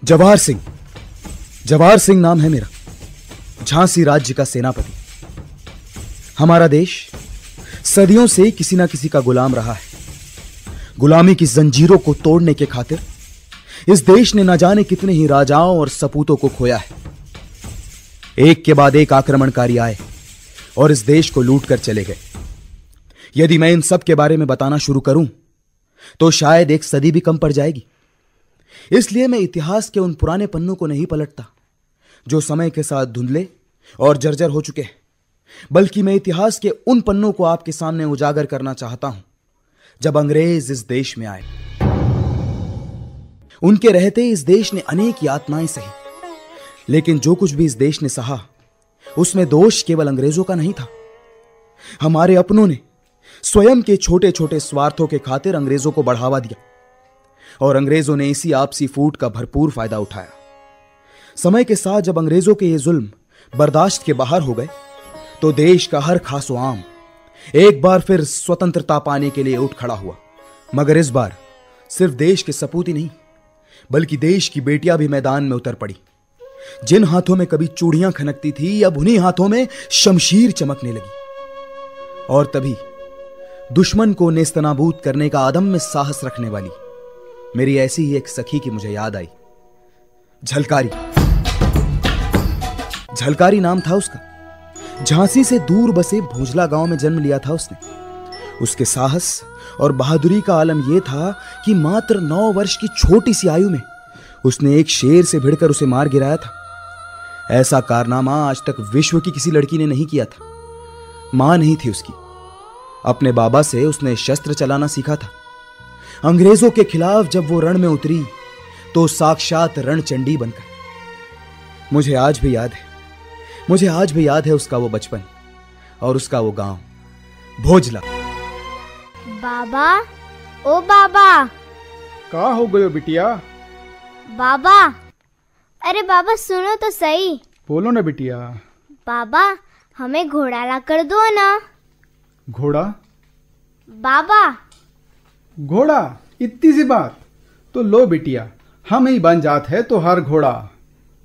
जवाहर सिंह नाम है मेरा, झांसी राज्य का सेनापति। हमारा देश सदियों से किसी ना किसी का गुलाम रहा है। गुलामी की जंजीरों को तोड़ने के खातिर इस देश ने न जाने कितने ही राजाओं और सपूतों को खोया है। एक के बाद एक आक्रमणकारी आए और इस देश को लूट कर चले गए। यदि मैं इन सब के बारे में बताना शुरू करूं तो शायद एक सदी भी कम पड़ जाएगी। इसलिए मैं इतिहास के उन पुराने पन्नों को नहीं पलटता जो समय के साथ धुंधले और जर्जर हो चुके हैं, बल्कि मैं इतिहास के उन पन्नों को आपके सामने उजागर करना चाहता हूं जब अंग्रेज इस देश में आए। उनके रहते इस देश ने अनेक यातनाएं सही, लेकिन जो कुछ भी इस देश ने सहा उसमें दोष केवल अंग्रेजों का नहीं था। हमारे अपनों ने स्वयं के छोटे छोटे स्वार्थों के खातिर अंग्रेजों को बढ़ावा दिया और अंग्रेजों ने इसी आपसी फूट का भरपूर फायदा उठाया। समय के साथ जब अंग्रेजों के ये जुल्म बर्दाश्त के बाहर हो गए तो देश का हर खासो आम एक बार फिर स्वतंत्रता पाने के लिए उठ खड़ा हुआ। मगर इस बार सिर्फ देश के सपूत ही नहीं बल्कि देश की बेटियां भी मैदान में उतर पड़ी। जिन हाथों में कभी चूड़ियां खनकती थी अब उन्हीं हाथों में शमशीर चमकने लगी। और तभी दुश्मन को नेस्तनाबूद करने का अदम्य साहस रखने वाली मेरी ऐसी ही एक सखी की मुझे याद आई। झलकारी नाम था उसका। झांसी से दूर बसे भोजला गांव में जन्म लिया था उसने। उसके साहस और बहादुरी का आलम यह था कि मात्र 9 वर्ष की छोटी सी आयु में उसने एक शेर से भिड़कर उसे मार गिराया था। ऐसा कारनामा आज तक विश्व की किसी लड़की ने नहीं किया था। मां नहीं थी उसकी। अपने बाबा से उसने शस्त्र चलाना सीखा था। अंग्रेजों के खिलाफ जब वो रण में उतरी तो साक्षात रणचंडी बनकर। मुझे आज भी याद है उसका वो बचपन और उसका वो गांव भोजला। बाबा, ओ बाबा। का हो गयो बिटिया? बाबा, अरे बाबा सुनो तो सही। बोलो ना बिटिया। बाबा, हमें घोड़ा ला कर दो ना। घोड़ा? बाबा। घोड़ा? इतनी सी बात? तो लो बिटिया, हम ही बन जात है तो हर घोड़ा,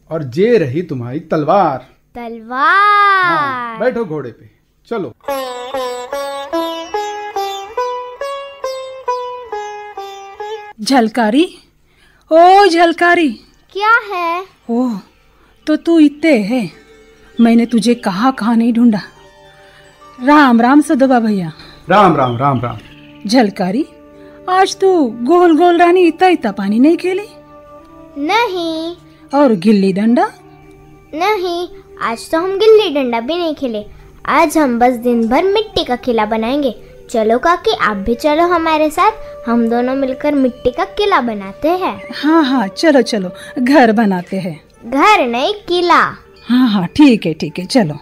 और जे रही तुम्हारी तलवार। तलवार? हाँ, बैठो घोड़े पे, चलो। झलकारी, ओ झलकारी। क्या है? ओह, तो तू इत्ते है। मैंने तुझे कहाँ नहीं ढूंढा। राम राम सदोबा भैया। राम राम राम राम। झलकारी, आज तू गोल गोल रानी इतना पानी नहीं खेली? नहीं। और गिल्ली डंडा? नहीं, आज तो हम गिल्ली डंडा भी नहीं खेले। आज हम बस दिन भर मिट्टी का किला बनाएंगे। चलो काकी, आप भी चलो हमारे साथ। हम दोनों मिलकर मिट्टी का किला बनाते हैं। हाँ हाँ, चलो चलो, घर बनाते हैं। घर नहीं, किला। हाँ हाँ, ठीक है, चलो।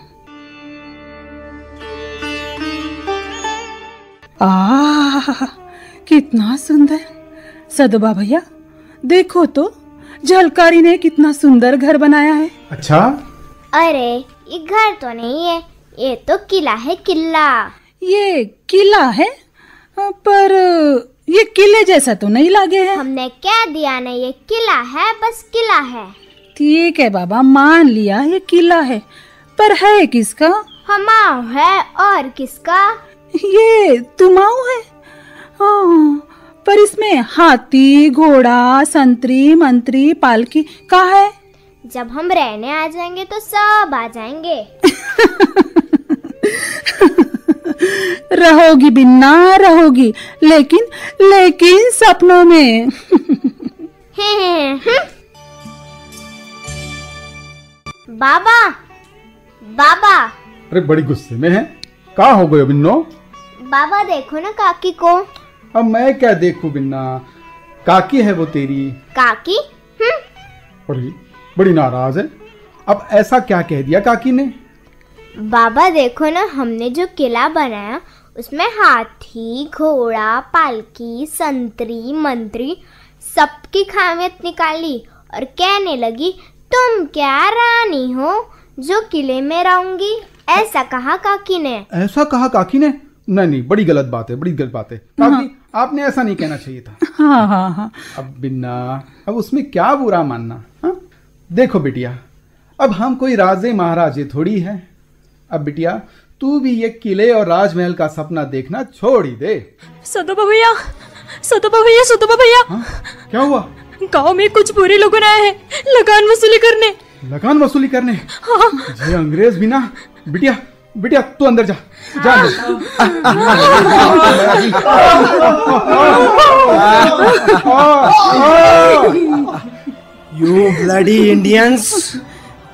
कितना सुंदर। सदोबा भैया, देखो तो झलकारी ने कितना सुंदर घर बनाया है। अच्छा? अरे ये घर तो नहीं है, ये तो किला है, किला। ये किला है, पर ये किले जैसा तो नहीं लगे है। हमने क्या दिया ना, ये किला है, बस किला है। ठीक है बाबा, मान लिया ये किला है, पर है किसका? हमारा है, और किसका? ये तुम्हारा है। हाँ, पर इसमें हाथी, घोड़ा, संतरी, मंत्री, पालकी का है? जब हम रहने आ जाएंगे तो सब आ जाएंगे। रहोगी बिन्ना, रहोगी, लेकिन सपनों में। बाबा। अरे बड़ी गुस्से में है। का हो गयो बिन्नो? बाबा देखो ना काकी को। अब मैं क्या देखूं बिन्ना, काकी है वो तेरी। काकी? अरे बड़ी नाराज है। अब ऐसा क्या कह दिया काकी ने? बाबा देखो ना, हमने जो किला बनाया उसमें हाथी, घोड़ा, पालकी, संतरी, मंत्री सबकी खामियत निकाली और कहने लगी तुम क्या रानी हो जो किले में रहूंगी। ऐसा कहा काकी ने। ऐसा कहा काकी ने? नहीं, बड़ी गलत बात है, बड़ी गलत बात है। काकी, आपने ऐसा नहीं कहना चाहिए था। हाँ हाँ हाँ। अब बिन्ना, अब उसमें क्या बुरा मानना। हाँ? देखो बिटिया, अब हम कोई राजे महाराजे थोड़ी है। अब बिटिया तू भी ये किले और राजमहल का सपना देखना छोड़ ही दे। सदोबा भैया, सदोबा भैया, सदोबा भैया। हाँ? क्या हुआ? गांव में कुछ बुरे लोग आए हैं लगान वसूली करने। लगान वसूली करने? हाँ। ये अंग्रेज भी ना। बिटिया बिटिया तू अंदर जा, जा यू ब्लडी इंडियंस,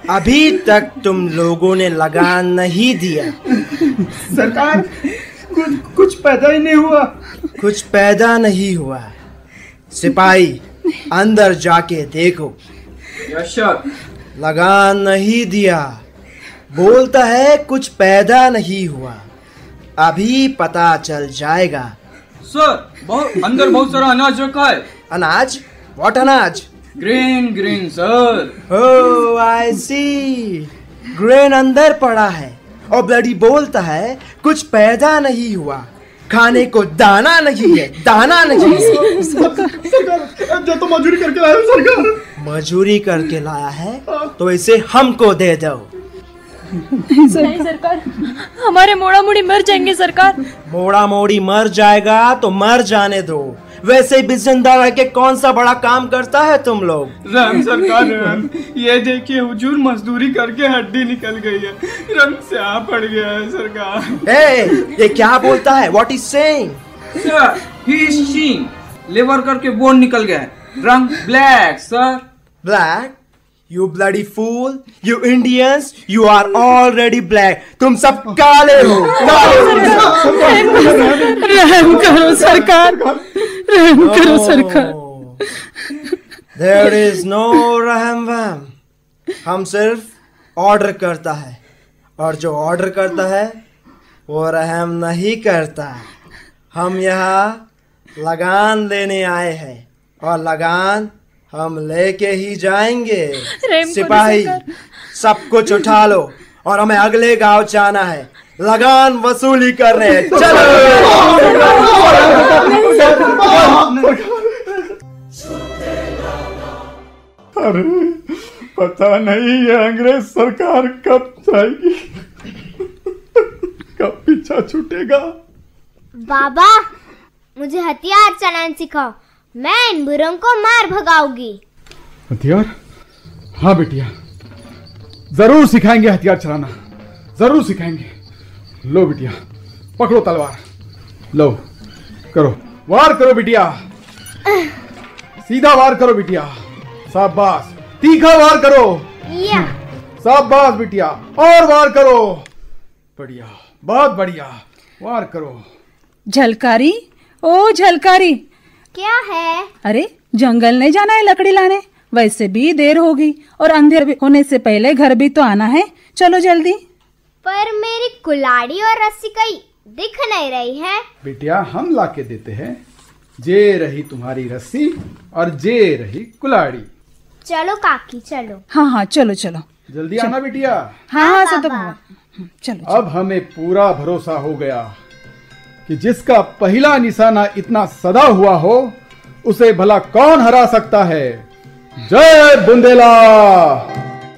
अभी तक तुम लोगों ने लगान नहीं दिया। सरकार, कुछ पैदा ही नहीं हुआ। कुछ पैदा नहीं हुआ। सिपाही अंदर जाके देखो। लगान नहीं दिया, बोलता है कुछ पैदा नहीं हुआ। अभी पता चल जाएगा। सर, अंदर बहुत सारा अनाज रखा है। अनाज? व्हाट अनाज? Grain sir. Oh I see, grain अंदर पड़ा है और ब्लडी बोलता है कुछ पैदा नहीं हुआ। खाने को दाना नहीं है, दाना नहीं है। सरकार, जो तो मजूरी करके लाया सरकार। मजूरी करके लाया है तो इसे हमको दे दो। नहीं सरकार, हमारे मोड़ा मोड़ी मर जाएंगे सरकार। मोड़ा मोड़ी मर जाएगा तो मर जाने दो। वैसे भी जिंदा रह के कौन सा बड़ा काम करता है तुम लोग। राम सरकार, राम, ये देखिए हुजूर मजदूरी करके हड्डी निकल गई है, रंग स्याह पड़ गया है सरकार। ये क्या बोलता है? What is saying? Sir, he is seeing, labour करके बोन निकल गया है, रंग black sir. Black? You bloody fool! You Indians! You are already black! तुम सब काले हो! रहम करो सरकार, रहम करो सरकार। There is no रहम वहम। हम सिर्फ ऑर्डर करता है और जो ऑर्डर करता है वो रहम नहीं करता। हम यहाँ लगान लेने आए हैं और लगान हम लेके ही जाएंगे। सिपाही सब कुछ उठा लो और हमें अगले गांव जाना है, लगान वसूली करने। चलो। अरे पता नहीं ये अंग्रेज सरकार कब जाएगी, कब पीछा छूटेगा। बाबा, मुझे हथियार चलाना सिखाओ, मैं इन बुरों को मार भगाऊंगी। हथियार? हाँ बेटिया, जरूर सिखाएंगे हथियार चलाना, जरूर सिखाएंगे। लो बिटिया, पकड़ो तलवार, लो करो, वार करो बिटिया, सीधा वार करो बिटिया, शाबाश, तीखा वार करो, या शाबाश बिटिया, और वार करो, बढ़िया, बहुत बढ़िया, वार करो। झलकारी, ओ झलकारी, क्या है? अरे जंगल नहीं जाना है लकड़ी लाने? वैसे भी देर होगी और अंधेर होने से पहले घर भी तो आना है, चलो जल्दी। पर मेरी कुल्हाड़ी और रस्सी कहीं दिख नहीं रही है। बिटिया हम ला के देते हैं, जे रही तुम्हारी रस्सी और जे रही कुल्हाड़ी। चलो काकी चलो। हाँ हाँ चलो चलो, जल्दी आना बिटिया। हाँ हाँ सब बाबा। चलो। अब हमें पूरा भरोसा हो गया कि जिसका पहला निशाना इतना सदा हुआ हो उसे भला कौन हरा सकता है। जय बुंदेला।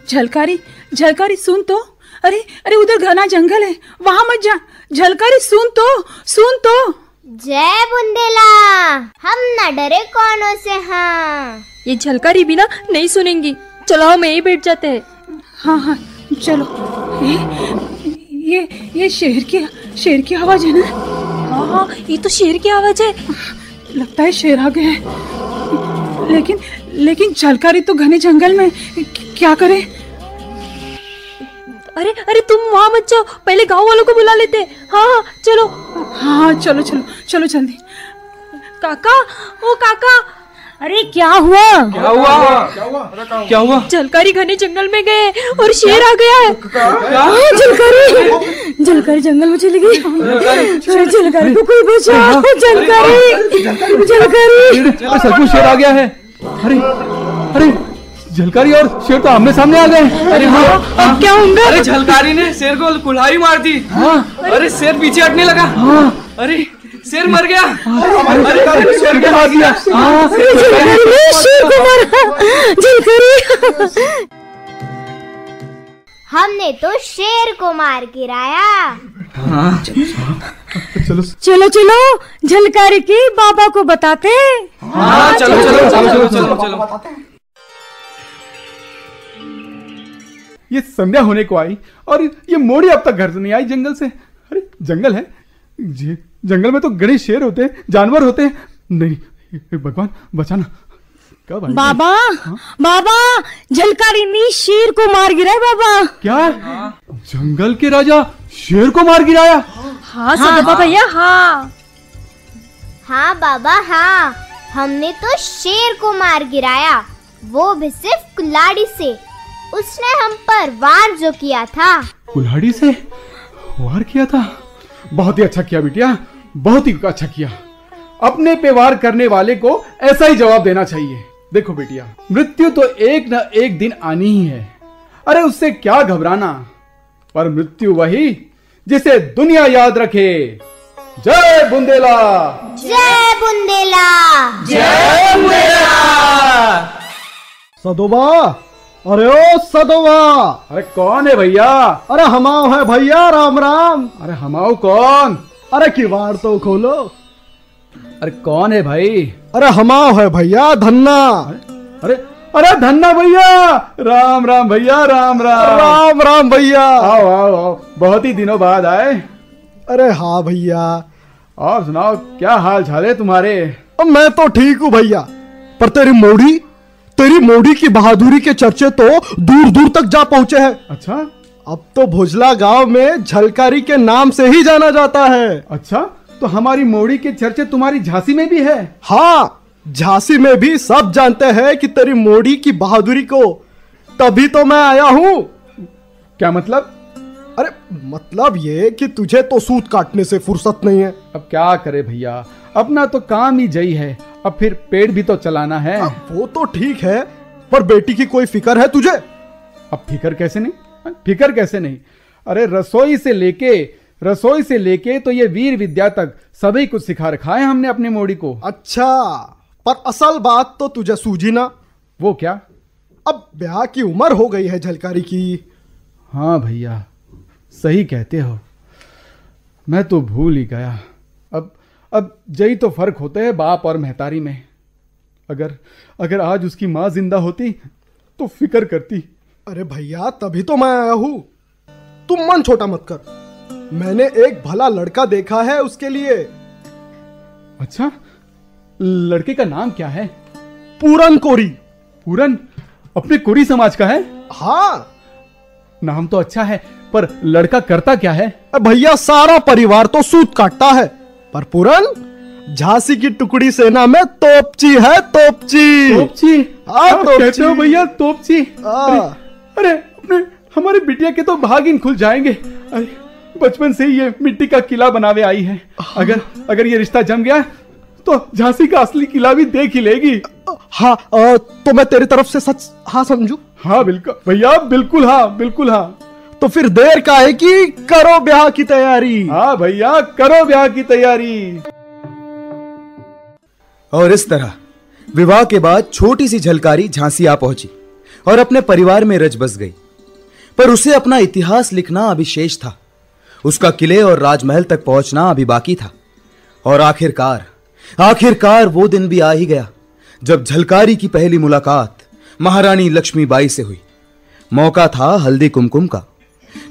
झलकारी, झलकारी सुन तो, अरे अरे उधर घना जंगल है, वहां मत जा। झलकारी सुन तो, सुन तो। जय बुंदेला, हम न डरे कौनों से। हाँ, ये झलकारी भी ना नहीं सुनेंगी, चलो हम यहीं बैठ जाते हैं। हाँ हाँ चलो। ये शेर की आवाज है ना? हाँ, ये तो शेर की आवाज है। लगता है शेर आ गया है, लेकिन झलकारी तो घने जंगल में, क्या करे? अरे अरे तुम वहाँ मत जाओ, पहले गांव वालों को बुला लेते। हाँ हाँ चलो। हाँ चलो चलो चलो जल्दी। काका, ओ काका। अरे क्या हुआ? क्या हुआ? क्या हुआ? झलकारी घने जंगल में गए और शेर आ गया है। झलकारी जंगल में चली गई। झलकारी को कोई बचाओ। झलकारी सचमुच शेर आ गया है। अरे अरे झलकारी और शेर तो आमने सामने आ गए। अरे हाँ, अब क्या होगा? अरे झलकारी ने शेर को कुल्हाड़ी मार दी। हाँ, अरे शेर पीछे हटने लगा। अरे शेर मर गया। शेर को मार दिया। हमने तो शेर को मार गिराया। चलो चलो चलो झलकारी की बाबा को बताते। हाँ चलो चलो चलो चलो चलो। ये संध्या होने को आई और ये मोड़ी अब तक घर से नहीं आई जंगल से। अरे जंगल है, जंगल में तो गड़े शेर होते हैं, जानवर होते हैं। नहीं भगवान बचाना। कब आई? बाबा बाबा झलकारी ने शेर को मार गिराया बाबा। क्या? जंगल के राजा शेर को मार गिराया? हाँ बाबा भैया। हाँ हाँ बाबा हाँ, हमने तो शेर को मार गिराया, वो भी सिर्फ कुल्हाड़ी से। उसने हम पर वार जो किया था। कुल्हाड़ी से वार किया था? बहुत ही अच्छा किया बिटिया, बहुत ही अच्छा किया। अपने पे वार करने वाले को ऐसा ही जवाब देना चाहिए। देखो बेटिया, मृत्यु तो एक न एक दिन आनी ही है। अरे उससे क्या घबराना, पर मृत्यु वही जिसे दुनिया याद रखे। जय बुंदेला, जय बुंदेला, जय बुंदेला। सदोबा, अरे ओ सदोबा। अरे कौन है भैया? अरे हमाओ है भैया, राम राम। अरे हमाओ कौन? अरे किवाड़ तो खोलो। अरे कौन है भाई? अरे हमाओ है भैया, धन्ना। अरे अरे धन्ना भैया, राम राम भैया, राम राम। राम राम भैया। आओ आओ आओ, बहुत ही दिनों बाद आए। अरे हाँ भैया। और सुनाओ, क्या हाल चाल है तुम्हारे? मैं तो ठीक हूँ भैया, पर तेरी मोड़ी की बहादुरी के चर्चे तो दूर दूर तक जा पहुंचे हैं। अच्छा? अब तो भुजला गांव में झलकारी के नाम से ही जाना जाता है। अच्छा, तो हमारी मोड़ी के चर्चे तुम्हारी झांसी में भी है? हाँ, झांसी में भी सब जानते हैं कि तेरी मोड़ी की बहादुरी को। तभी तो मैं आया हूँ। क्या मतलब? अरे मतलब ये कि तुझे तो सूत काटने से फुर्सत नहीं है। अब क्या करे भैया, अपना तो काम ही यही है, अब फिर पेट भी तो चलाना है। वो तो ठीक है, पर बेटी की कोई फिक्र है तुझे? अब फिक्र कैसे नहीं, फिक्र कैसे नहीं। अरे रसोई से लेके तो ये वीर विद्या तक सभी कुछ सिखा रखा है हमने अपनी मोड़ी को। अच्छा, पर असल बात तो तुझे सूझी ना। वो क्या? अब ब्याह की उम्र हो गई है झलकारी की। हाँ भैया, सही कहते हो, मैं तो भूल ही गया। अब यही तो फर्क होते हैं बाप और महतारी में। अगर आज उसकी माँ जिंदा होती तो फिक्र करती। अरे भैया, तभी तो मैं आया हूं। तुम मन छोटा मत कर, मैंने एक भला लड़का देखा है उसके लिए। अच्छा, लड़के का नाम क्या है? पूरन कोरी। पूरन अपने कोरी समाज का है? हाँ। नाम तो अच्छा है, पर लड़का करता क्या है? भैया, सारा परिवार तो सूत काटता है, पर पूरन झांसी की टुकड़ी सेना में तोपची है। तोपची? कहते हो भैया, तोपची? अरे अपने हमारे बिटिया के तो भागिन खुल जाएंगे। अरे बचपन से ही ये मिट्टी का किला बनावे आई है। अगर ये रिश्ता जम गया तो झांसी का असली किला भी देख ही लेगी। हाँ, तो मैं तेरी तरफ से सच हाँ समझू? हाँ बिल्कुल भैया, बिल्कुल हाँ, बिल्कुल हाँ। तो फिर देर का है कि करो ब्याह की तैयारी। हाँ भैया, करो ब्याह की तैयारी। और इस तरह विवाह के बाद छोटी सी झलकारी झांसी आ पहुंची और अपने परिवार में रच बस गई। पर उसे अपना इतिहास लिखना अभी शेष था। उसका किले और राजमहल तक पहुंचना अभी बाकी था। और आखिरकार वो दिन भी आ ही गया जब झलकारी की पहली मुलाकात महारानी लक्ष्मीबाई से हुई। मौका था हल्दी कुमकुम का।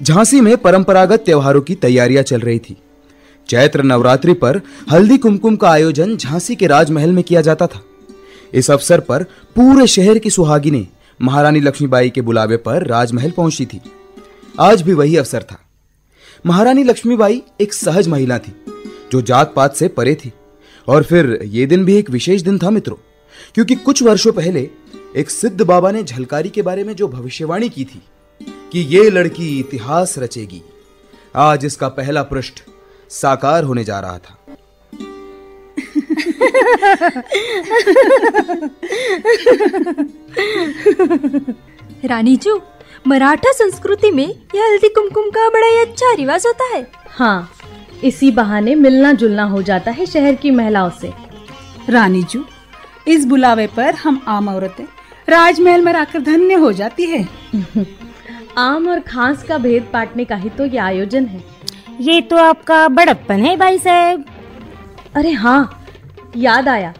झांसी में परंपरागत त्योहारों की तैयारियां चल रही थी। चैत्र नवरात्रि पर हल्दी कुमकुम का आयोजन झांसी के राजमहल में किया जाता था। इस अवसर पर पूरे शहर की सुहागिनें महारानी लक्ष्मीबाई के बुलावे पर राजमहल पहुंची थी। आज भी वही अवसर था। महारानी लक्ष्मीबाई एक सहज महिला थी जो जात पात से परे थी। और फिर यह दिन भी एक विशेष दिन था मित्रों, क्योंकि कुछ वर्षों पहले एक सिद्ध बाबा ने झलकारी के बारे में जो भविष्यवाणी की थी कि ये लड़की इतिहास रचेगी, आज इसका पहला पृष्ठ साकार होने जा रहा था। रानी जी, मराठा संस्कृति में यह हल्दी कुमकुम का बड़ा ही अच्छा रिवाज होता है। हाँ, इसी बहाने मिलना जुलना हो जाता है शहर की महिलाओं से। रानी जू, इस बुलावे पर हम आम औरतें राजमहल में आकर धन्य हो जाती है। आम और खास का भेद पाटने का ही तो ये आयोजन है। ये तो आपका बड़प्पन है भाई साहब। अरे हाँ, याद आया,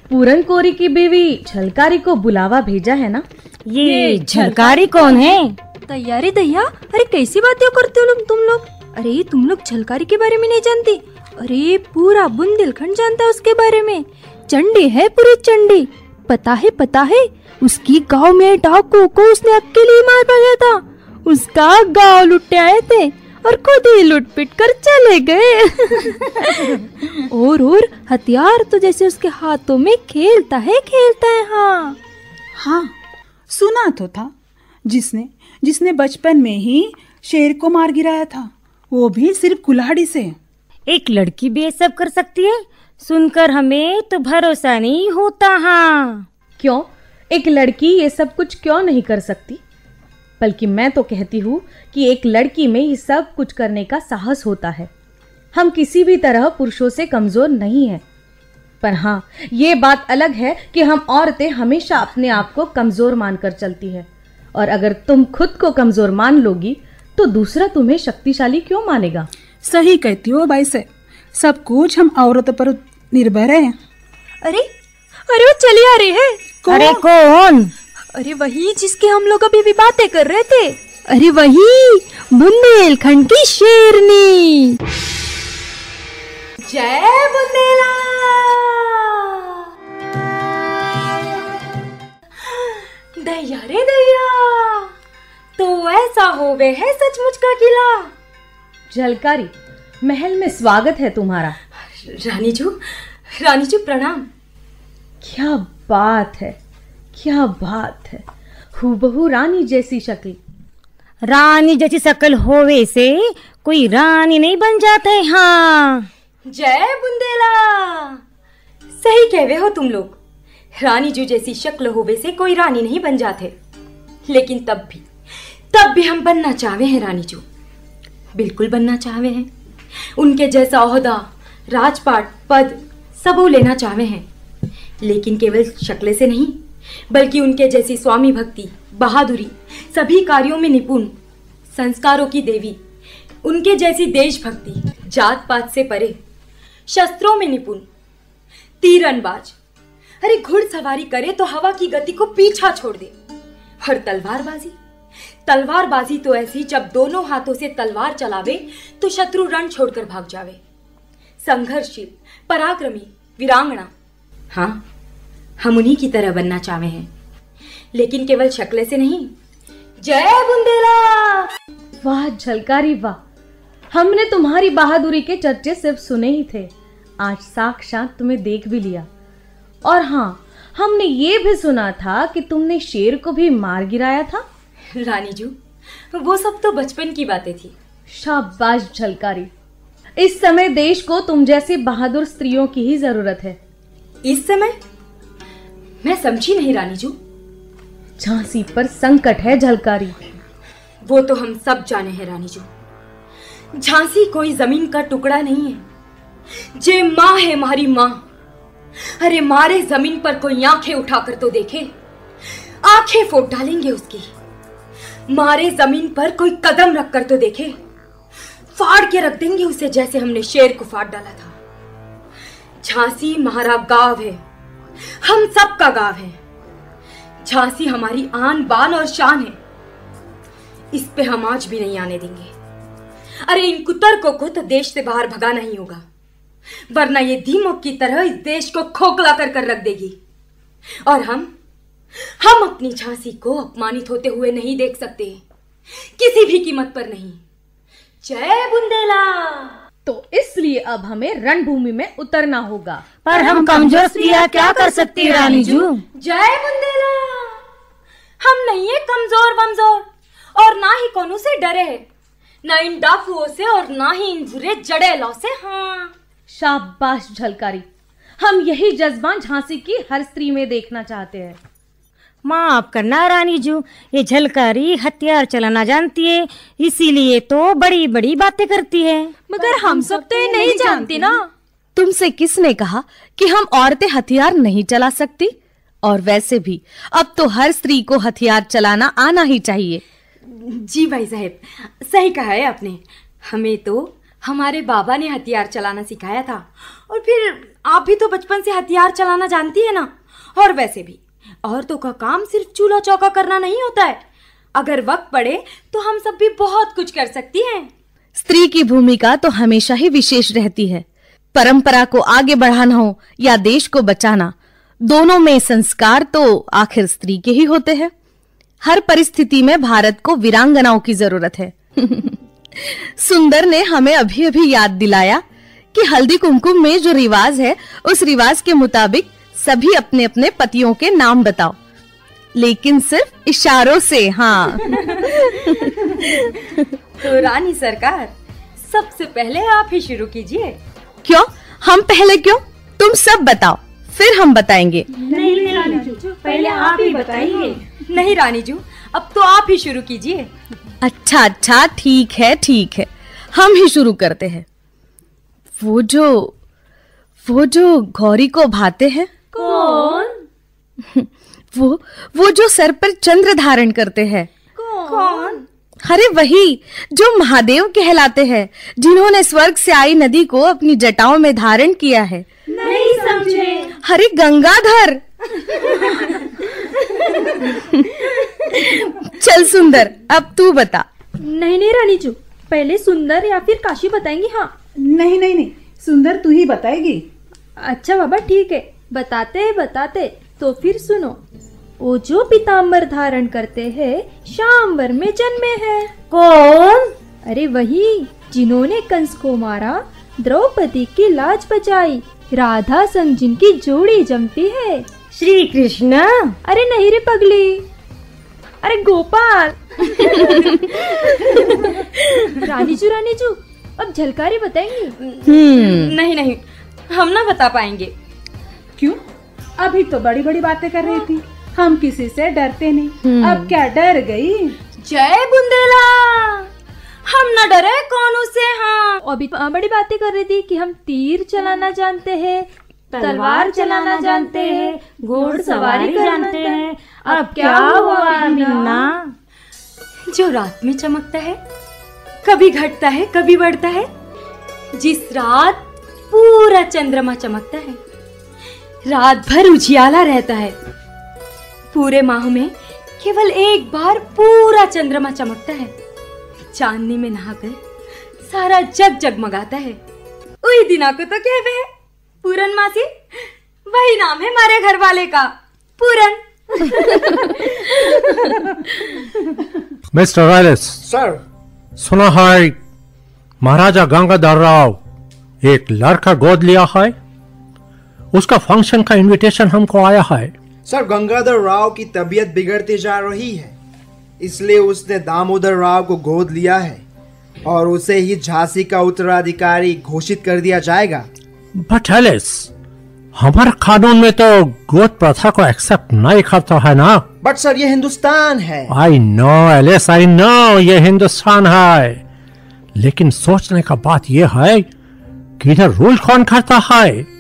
पूरन कोरी की बीवी झलकारी को बुलावा भेजा है ना। ये झलकारी कौन है? तैयारी दैया, अरे कैसी बातें करते हो तुम लोग? अरे तुम लोग झलकारी के बारे में नहीं जानती? अरे पूरा बुंदेलखंड जानता है उसके बारे में। चंडी है, पूरी चंडी। पता है उसकी गांव में डाकू को उसने अकेले मार पाया था। उसका गांव लुटे आए थे और खुद ही लुट पिट कर चले गए। और हथियार तो जैसे उसके हाथों में खेलता है। हाँ, सुना तो था, जिसने बचपन में ही शेर को मार गिराया था, वो भी सिर्फ कुल्हाड़ी से। एक लड़की भी ये सब कर सकती है? सुनकर हमें तो भरोसा नहीं होता। हाँ, क्यों एक लड़की ये सब कुछ क्यों नहीं कर सकती? बल्कि मैं तो कहती हूँ कि एक लड़की में ये सब कुछ करने का साहस होता है। हम किसी भी तरह पुरुषों से कमजोर नहीं हैं। पर हाँ, ये बात अलग है कि हम औरतें हमेशा अपने आप को कमजोर मानकर चलती है। और अगर तुम खुद को कमजोर मान लोगी तो दूसरा तुम्हें शक्तिशाली क्यों मानेगा? सही कहती हो भाई से, सब कुछ हम औरतों पर निर्भर है। अरे वो चली आ रही है। अरे कौन? अरे वही जिसके हम लोग अभी भी बातें कर रहे थे। अरे वही बुंदेलखंड की शेरनी। जय बुंदेला। दैया रे दैया, तो ऐसा होवे है सचमुच का किला। झलकारी, महल में स्वागत है तुम्हारा। रानी जी प्रणाम। क्या बात है, हूबहू रानी जैसी शक्ल। रानी जैसी शक्ल होवे से कोई रानी नहीं बन जाता है। हाँ, जय बुंदेला, सही कहवे हो तुम लोग। रानी जू जैसी शक्ल होवे से कोई रानी नहीं बन जाते। लेकिन तब भी हम बनना चाहवे हैं रानी जू, बिल्कुल बनना चाहवे हैं। उनके जैसा ओहदा, राजपाट, पद सबो लेना चाहवे हैं। लेकिन केवल शक्ल से नहीं, बल्कि उनके जैसी स्वामी भक्ति, बहादुरी, सभी कार्यों में निपुण, संस्कारों की देवी, उनके जैसी देशभक्ति, जात पात से परे, शस्त्रों में निपुण, तीरंदाज, अरे घुड़सवारी करे तो हवा की गति को पीछा छोड़ दे। और तलवारबाजी तो ऐसी, जब दोनों हाथों से तलवार चलावे तो शत्रु रण छोड़कर भाग जावे। संघर्षशील, पराक्रमी, वीरांगना। हाँ, हम उन्हीं की तरह बनना चाहते हैं, लेकिन केवल शक्ल से नहीं। जय बुंदेला। वाह झलकारी वाह, हमने तुम्हारी बहादुरी के चर्चे सिर्फ सुने ही थे, आज साक्षात तुम्हें देख भी लिया। और हाँ, हमने ये भी सुना था कि तुमने शेर को भी मार गिराया था। रानी जू, वो सब तो बचपन की बातें थी। शाबाश झलकारी, इस समय देश को तुम जैसी बहादुर स्त्रियों की ही जरूरत है। इस समय? मैं समझी नहीं रानी जू। झांसी पर संकट है झलकारी। वो तो हम सब जाने हैं रानी जू। झांसी कोई जमीन का टुकड़ा नहीं है। जे माँ है हमारी माँ। अरे मारे जमीन पर कोई आंखें उठाकर तो देखे, आंखें फोड़ डालेंगे उसकी। मारे जमीन पर कोई कदम रखकर तो देखे, फाड़ के रख देंगे उसे जैसे हमने शेर को फाड़ डाला था। झांसी हमारा गांव है, हम सब का गांव है। झांसी हमारी आन बान और शान है, इस पे हम आज भी नहीं आने देंगे। अरे इन कुतर्कों को तो देश से बाहर भगाना ही होगा, वरना ये दीमक की तरह इस देश को खोखला कर रख देगी। और हम अपनी झांसी को अपमानित होते हुए नहीं देख सकते, किसी भी कीमत पर नहीं। जय बुंदेला। तो इसलिए अब हमें रणभूमि में उतरना होगा। पर हम कमजोर स्त्रियां क्या कर सकती है रानी जू? जय बुंदेला, हम नहीं है कमजोर वमजोर, और ना ही कोनो से डरे है, ना इन डाकुओं से और ना ही इन बुरे जड़ेलों से। हाँ, शाबाश झलकारी, हम यही जज्बा झांसी की हर स्त्री में देखना चाहते हैं। माफ करना रानी जू, ये झलकारी हथियार चलाना जानती है, इसीलिए तो बड़ी बड़ी बातें करती है। मगर हम सब तो ये नहीं जानती ना। तुमसे किसने कहा कि हम औरतें हथियार नहीं चला सकती? और वैसे भी अब तो हर स्त्री को हथियार चलाना आना ही चाहिए। जी भाई साहब, सही कहा है आपने। हमें तो हमारे बाबा ने हथियार चलाना सिखाया था, और फिर आप भी तो बचपन से हथियार चलाना जानती है ना। और वैसे भी औरतों का काम सिर्फ चूल्हा चौका करना नहीं होता है, अगर वक्त पड़े तो हम सब भी बहुत कुछ कर सकती हैं। स्त्री की भूमिका तो हमेशा ही विशेष रहती है। परंपरा को आगे बढ़ाना हो या देश को बचाना, दोनों में संस्कार तो आखिर स्त्री के ही होते हैं। हर परिस्थिति में भारत को वीरांगनाओं की जरूरत है। सुंदर ने हमें अभी अभी याद दिलाया कि हल्दी कुमकुम में जो रिवाज है, उस रिवाज के मुताबिक सभी अपने अपने पतियों के नाम बताओ, लेकिन सिर्फ इशारों से। हाँ। तो रानी सरकार, सबसे पहले आप ही शुरू कीजिए। क्यों? हम पहले क्यों? तुम सब बताओ, फिर हम बताएंगे। नहीं रानी जू, पहले आप ही बताइए। नहीं रानी जू, अब तो आप ही शुरू कीजिए। अच्छा अच्छा, ठीक है, हम ही शुरू करते हैं। वो जो गौरी को भाते हैं। कौन? वो जो सर पर चंद्र धारण करते हैं। कौन? अरे वही जो महादेव कहलाते हैं, जिन्होंने स्वर्ग से आई नदी को अपनी जटाओं में धारण किया है। नहीं समझे। अरे गंगाधर। चल सुंदर, अब तू बता। नहीं रानी जू, पहले सुंदर या फिर काशी बताएंगी। हाँ। नहीं, सुंदर तू ही बताएगी। अच्छा बाबा, ठीक है, बताते तो फिर सुनो। वो जो पीताम्बर धारण करते हैं, शाम्बर में जन्मे हैं। कौन? अरे वही जिन्होंने कंस को मारा, द्रौपदी की लाज बचाई, राधा संग जिनकी जोड़ी जमती है। श्री कृष्ण। अरे नहीं रे पगली, अरे गोपाल। रानी जू, अब झलकारी बताएंगी? नहीं, हम ना बता पाएंगे। क्यों? अभी तो बड़ी बड़ी बातें कर रही थी। हम किसी से डरते नहीं, अब क्या डर गई? जय बुंदेला, हम न डरे कौन से। हाँ, अभी बड़ी बातें कर रही थी कि हम तीर चलाना जानते हैं, तलवार चलाना जानते हैं, घोड़सवारी जानते हैं। अब क्या हुआ मीना? जो रात में चमकता है, कभी घटता है कभी बढ़ता है। जिस रात पूरा चंद्रमा चमकता है, रात भर उजियाला रहता है। पूरे माह में केवल एक बार पूरा चंद्रमा चमकता है। चांदनी में नहाकर सारा जग जगमगाता है। वही दिना को तो कहवे है पूरनमासी, वही नाम है हमारे घर वाले का, पूरन। मिस्टर रॉयलिस। सर। सुना है महाराजा गंगाधर राव एक लड़का गोद लिया है, उसका फंक्शन का इनविटेशन हमको आया है। सर, गंगाधर राव की तबीयत बिगड़ती जा रही है, इसलिए उसने दामोदर राव को गोद लिया है और उसे ही झांसी का उत्तराधिकारी घोषित कर दिया जाएगा। बट एलिस, हमारे कानून में तो गोद प्रथा को एक्सेप्ट नहीं करता है ना। बट सर, ये हिंदुस्तान है। I know Ellis, I know ये हिंदुस्तान है, लेकिन सोचने का बात यह है कि इधर रूल कौन करता है?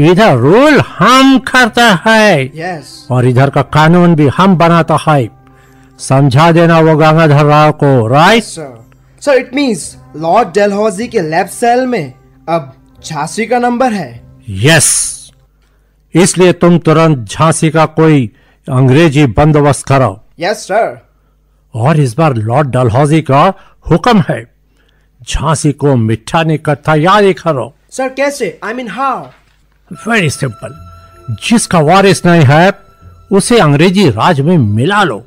इधर रूल हम करता है। yes. और इधर का कानून भी हम बनाता है। समझा देना वो गंगाधर राव को, right? Sir, it means Lord Dalhousie के लेफ्ट सेल में अब झांसी का नंबर है। यस, इसलिए तुम तुरंत झांसी का कोई अंग्रेजी बंदोबस्त करो। Yes sir. और इस बार लॉर्ड डलहौजी का हुक्म है, झांसी को मिठाने का तैयारी करो। सर कैसे? I mean how? Very simple, जिसका वारिस नहीं है उसे अंग्रेजी राज में मिला लो।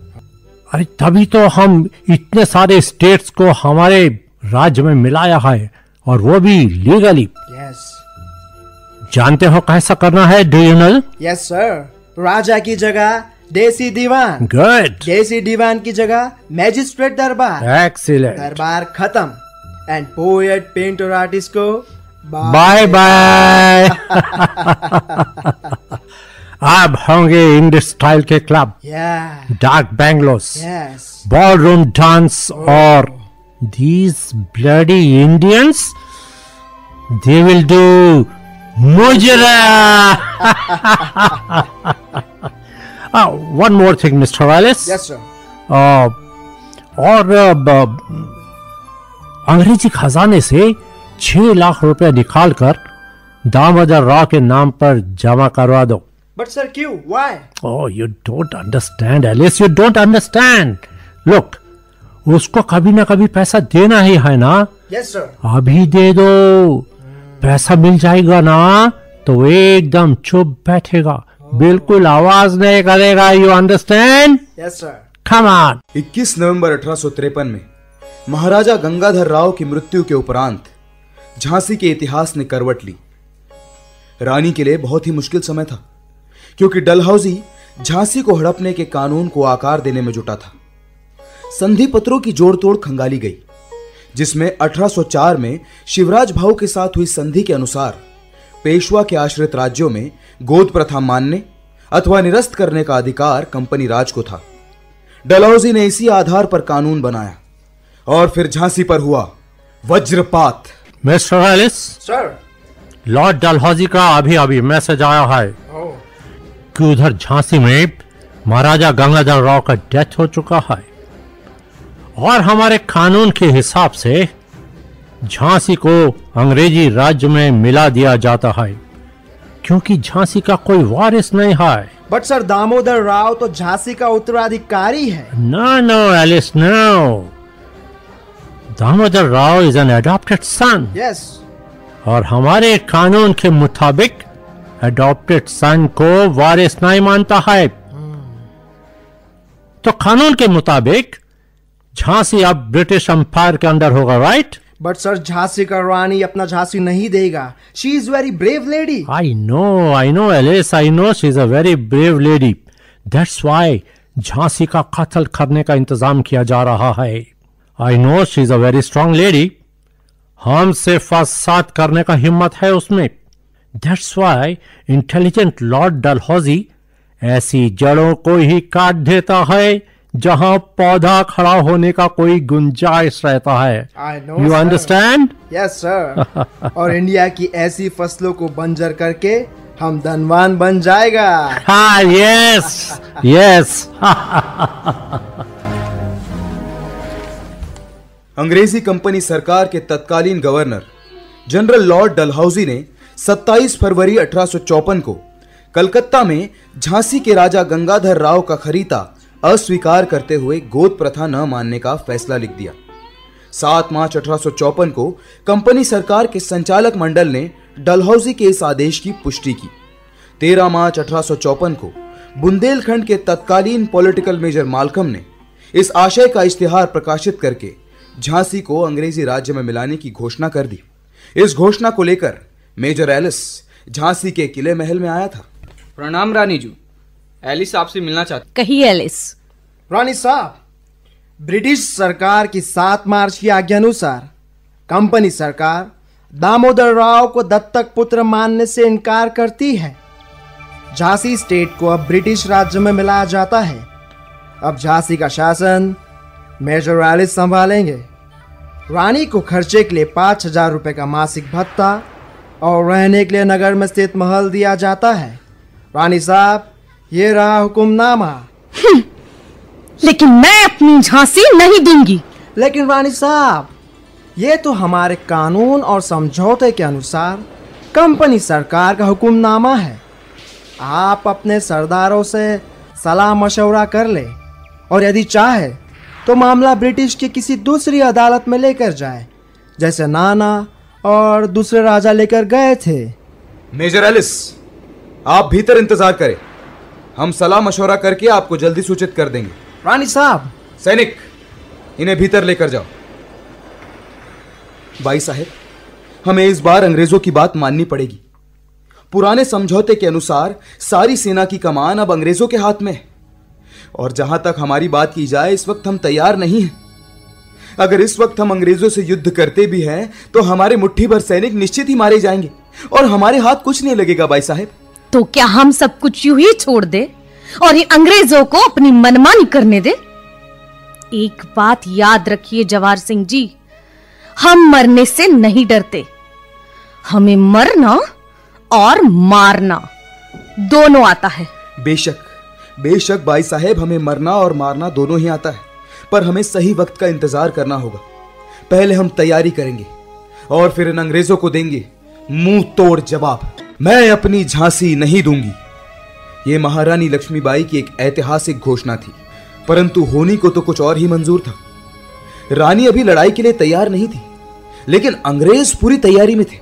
अरे तभी तो हम इतने सारे स्टेट्स को हमारे राज्य में मिलाया है, और वो भी लीगली। यस। जानते हो कैसा करना है? Do you know? Yes sir. राजा की जगह देसी दीवान। गुड। देसी दीवान की जगह मैजिस्ट्रेट दरबार। एक्सीलेंट। दरबार खत्म, एंड पोएट, पेंटर, आर्टिस्ट को बाय बाय। अब होंगे इंडियन स्टाइल के क्लब, डार्क बैंगलोस, बॉलरूम डांस और these bloody Indians, they will do mujra. One more thing, Mr. Wallace. Yes, sir. और अंग्रेजी खजाने से 6 लाख रुपए निकालकर दामोदर राव के नाम पर जमा करवा दो। But sir, क्यों? Why? Oh, you don't understand, Alice. You don't understand. Look, उसको कभी ना कभी पैसा देना ही है ना। Yes, sir. अभी दे दो, पैसा मिल जाएगा ना तो एकदम चुप बैठेगा, बिल्कुल आवाज नहीं करेगा। You understand? Yes, sir. Come on. 21 नवंबर 1853 में महाराजा गंगाधर राव की मृत्यु के उपरांत झांसी के इतिहास ने करवट ली। रानी के लिए बहुत ही मुश्किल समय था, क्योंकि डलहौजी झांसी को हड़पने के कानून को आकार देने में जुटा था। संधि पत्रों की जोड़ तोड़ खंगाली गई, जिसमें 1804 में शिवराज भाऊ के साथ हुई संधि के अनुसार पेशवा के आश्रित राज्यों में गोद प्रथा मानने अथवा निरस्त करने का अधिकार कंपनी राज को था। डलहौजी ने इसी आधार पर कानून बनाया और फिर झांसी पर हुआ वज्रपात। Mister Ellis, sir, Lord Dalhousie का अभी अभी मैसेज आया है कि उधर झांसी में महाराजा गंगाधर राव का डेथ हो चुका है और हमारे कानून के हिसाब से झांसी को अंग्रेजी राज्य में मिला दिया जाता है, क्योंकि झांसी का कोई वारिस नहीं है। बट सर, दामोदर राव तो झांसी का उत्तराधिकारी है। No Ellis, no. Damodar Rao is an adopted son. Yes. और हमारे कानून के मुताबिक अडॉप्टेड सन को वारिस नहीं मानता है। तो कानून के मुताबिक झांसी अब ब्रिटिश एम्पायर के अंदर होगा, राइट? बट सर, झांसी का रानी अपना झांसी नहीं देगा। She is very brave lady. I know Ellis, I know she is a very brave lady. That's why Jhansi का कत्ल करने का इंतजाम किया जा रहा है। I know she is a very strong lady. हमसे फसाद करने का हिम्मत है उसमें। That's why intelligent Lord Dalhousie ऐसी जड़ों को ही काट देता है जहां पौधा खड़ा होने का कोई गुंजाइश रहता है। You understand? Yes sir. और इंडिया की ऐसी फसलों को बंजर करके हम धनवान बन जाएगा। हाँ, यस यस। अंग्रेजी कंपनी सरकार के तत्कालीन गवर्नर जनरल लॉर्ड डलहौजी ने 27 फरवरी 1854 को कलकत्ता में झांसी के राजा गंगाधर राव का खरीदा अस्वीकार करते हुए गोद प्रथा न मानने का फैसला लिख दिया। 7 मार्च 1854 को कंपनी सरकार के संचालक मंडल ने डलहौजी के इस आदेश की पुष्टि की। 13 मार्च 1854 को बुंदेलखंड के तत्कालीन पॉलिटिकल मेजर मालकम ने इस आशय का इश्तिहार प्रकाशित करके झांसी को अंग्रेजी राज्य में मिलाने की घोषणा कर दी। इस घोषणा को लेकर मेजर एलिस झांसी के किले महल में आया था। प्रणाम रानी जी, एलिस आपसे मिलना चाहती। कहिए एलिस। रानी साहब, ब्रिटिश सरकार की 7 मार्च की आज्ञा अनुसार कंपनी सरकार दामोदर राव को दत्तक पुत्र मानने से इनकार करती है। झांसी स्टेट को अब ब्रिटिश राज्य में मिलाया जाता है। अब झांसी का शासन मेजर एलिस संभालेंगे। रानी को खर्चे के लिए 5,000 रुपए का मासिक भत्ता और रहने के लिए नगर में स्थित महल दिया जाता है। रानी साहब, ये रहा हुक्मनामा। लेकिन मैं अपनी झांसी नहीं दूंगी। लेकिन रानी साहब, ये तो हमारे कानून और समझौते के अनुसार कंपनी सरकार का हुक्मनामा है। आप अपने सरदारों से सलाह मशवरा कर ले और यदि चाहे तो मामला ब्रिटिश की किसी दूसरी अदालत में लेकर जाए, जैसे नाना और दूसरे राजा लेकर गए थे। मेजर एलिस, आप भीतर इंतजार करें, हम सलाह मशवरा करके आपको जल्दी सूचित कर देंगे। रानी साहब। सैनिक, इन्हें भीतर लेकर जाओ। भाई साहब, हमें इस बार अंग्रेजों की बात माननी पड़ेगी। पुराने समझौते के अनुसार सारी सेना की कमान अब अंग्रेजों के हाथ में है और जहां तक हमारी बात की जाए, इस वक्त हम तैयार नहीं हैं। अगर इस वक्त हम अंग्रेजों से युद्ध करते भी हैं तो हमारे मुट्ठी भर सैनिक निश्चित ही मारे जाएंगे और हमारे हाथ कुछ नहीं लगेगा। भाई साहब, तो क्या हम सब कुछ यूं ही छोड़ दे और इन अंग्रेजों को अपनी मनमानी करने दे? एक बात याद रखिए जवाहर सिंह जी, हम मरने से नहीं डरते। हमें मरना और मारना दोनों आता है। बेशक बेशक भाई साहब, हमें मरना और मारना दोनों ही आता है, पर हमें सही वक्त का इंतजार करना होगा। पहले हम तैयारी करेंगे और फिर इन अंग्रेजों को देंगे मुंह तोड़ जवाब। मैं अपनी झांसी नहीं दूंगी। यह महारानी लक्ष्मीबाई की एक ऐतिहासिक घोषणा थी, परंतु होनी को तो कुछ और ही मंजूर था। रानी अभी लड़ाई के लिए तैयार नहीं थी, लेकिन अंग्रेज पूरी तैयारी में थे।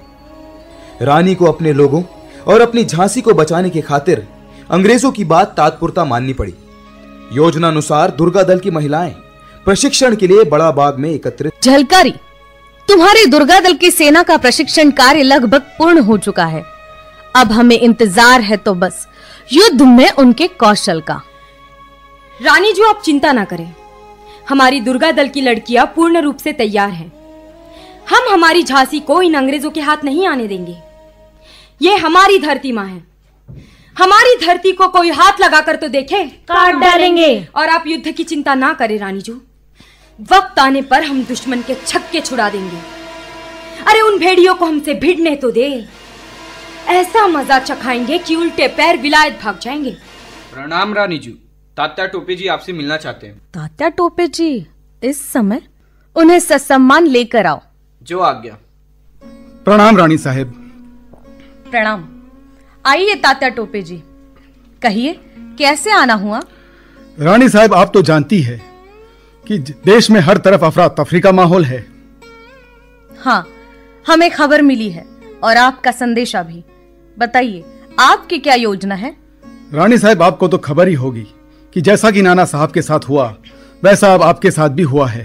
रानी को अपने लोगों और अपनी झांसी को बचाने की खातिर अंग्रेजों की बात तात्पुरता माननी पड़ी। योजना अनुसार दुर्गा दल की महिलाएं प्रशिक्षण के लिए बड़ा बाग में एकत्रित। झलकारी, तुम्हारे दुर्गा दल की सेना का प्रशिक्षण कार्य लगभग पूर्ण हो चुका है। अब हमें इंतजार है तो बस युद्ध में उनके कौशल का। रानी जी, आप चिंता ना करें, हमारी दुर्गा दल की लड़कियां पूर्ण रूप से तैयार हैं। हम हमारी झांसी को इन अंग्रेजों के हाथ नहीं आने देंगे। ये हमारी धरती मां है। हमारी धरती को कोई हाथ लगाकर तो देखे, काट डालेंगे। और आप युद्ध की चिंता ना करें रानी जी, वक्त आने पर हम दुश्मन के छक्के छुड़ा देंगे। अरे उन भेड़ियों को हमसे भिड़ने तो दे, ऐसा मजा चखाएंगे कि उल्टे पैर विलायत भाग जाएंगे। प्रणाम रानी जी, तात्या टोपे जी आपसे मिलना चाहते हैं। तात्या टोपे जी, इस समय उन्हें ससम्मान लेकर आओ। जो आज्ञा। प्रणाम रानी साहेब। प्रणाम। आइए तात्या टोपे जी, कहिए कैसे आना हुआ? रानी साहब, आप तो जानती है कि देश में हर तरफ अफरा तफरी का माहौल है। हाँ, हमें खबर मिली है और आपका संदेशा भी। बताइए, आपकी क्या योजना है? रानी साहब, आपको तो खबर ही होगी कि जैसा कि नाना साहब के साथ हुआ, वैसा अब आपके साथ भी हुआ है।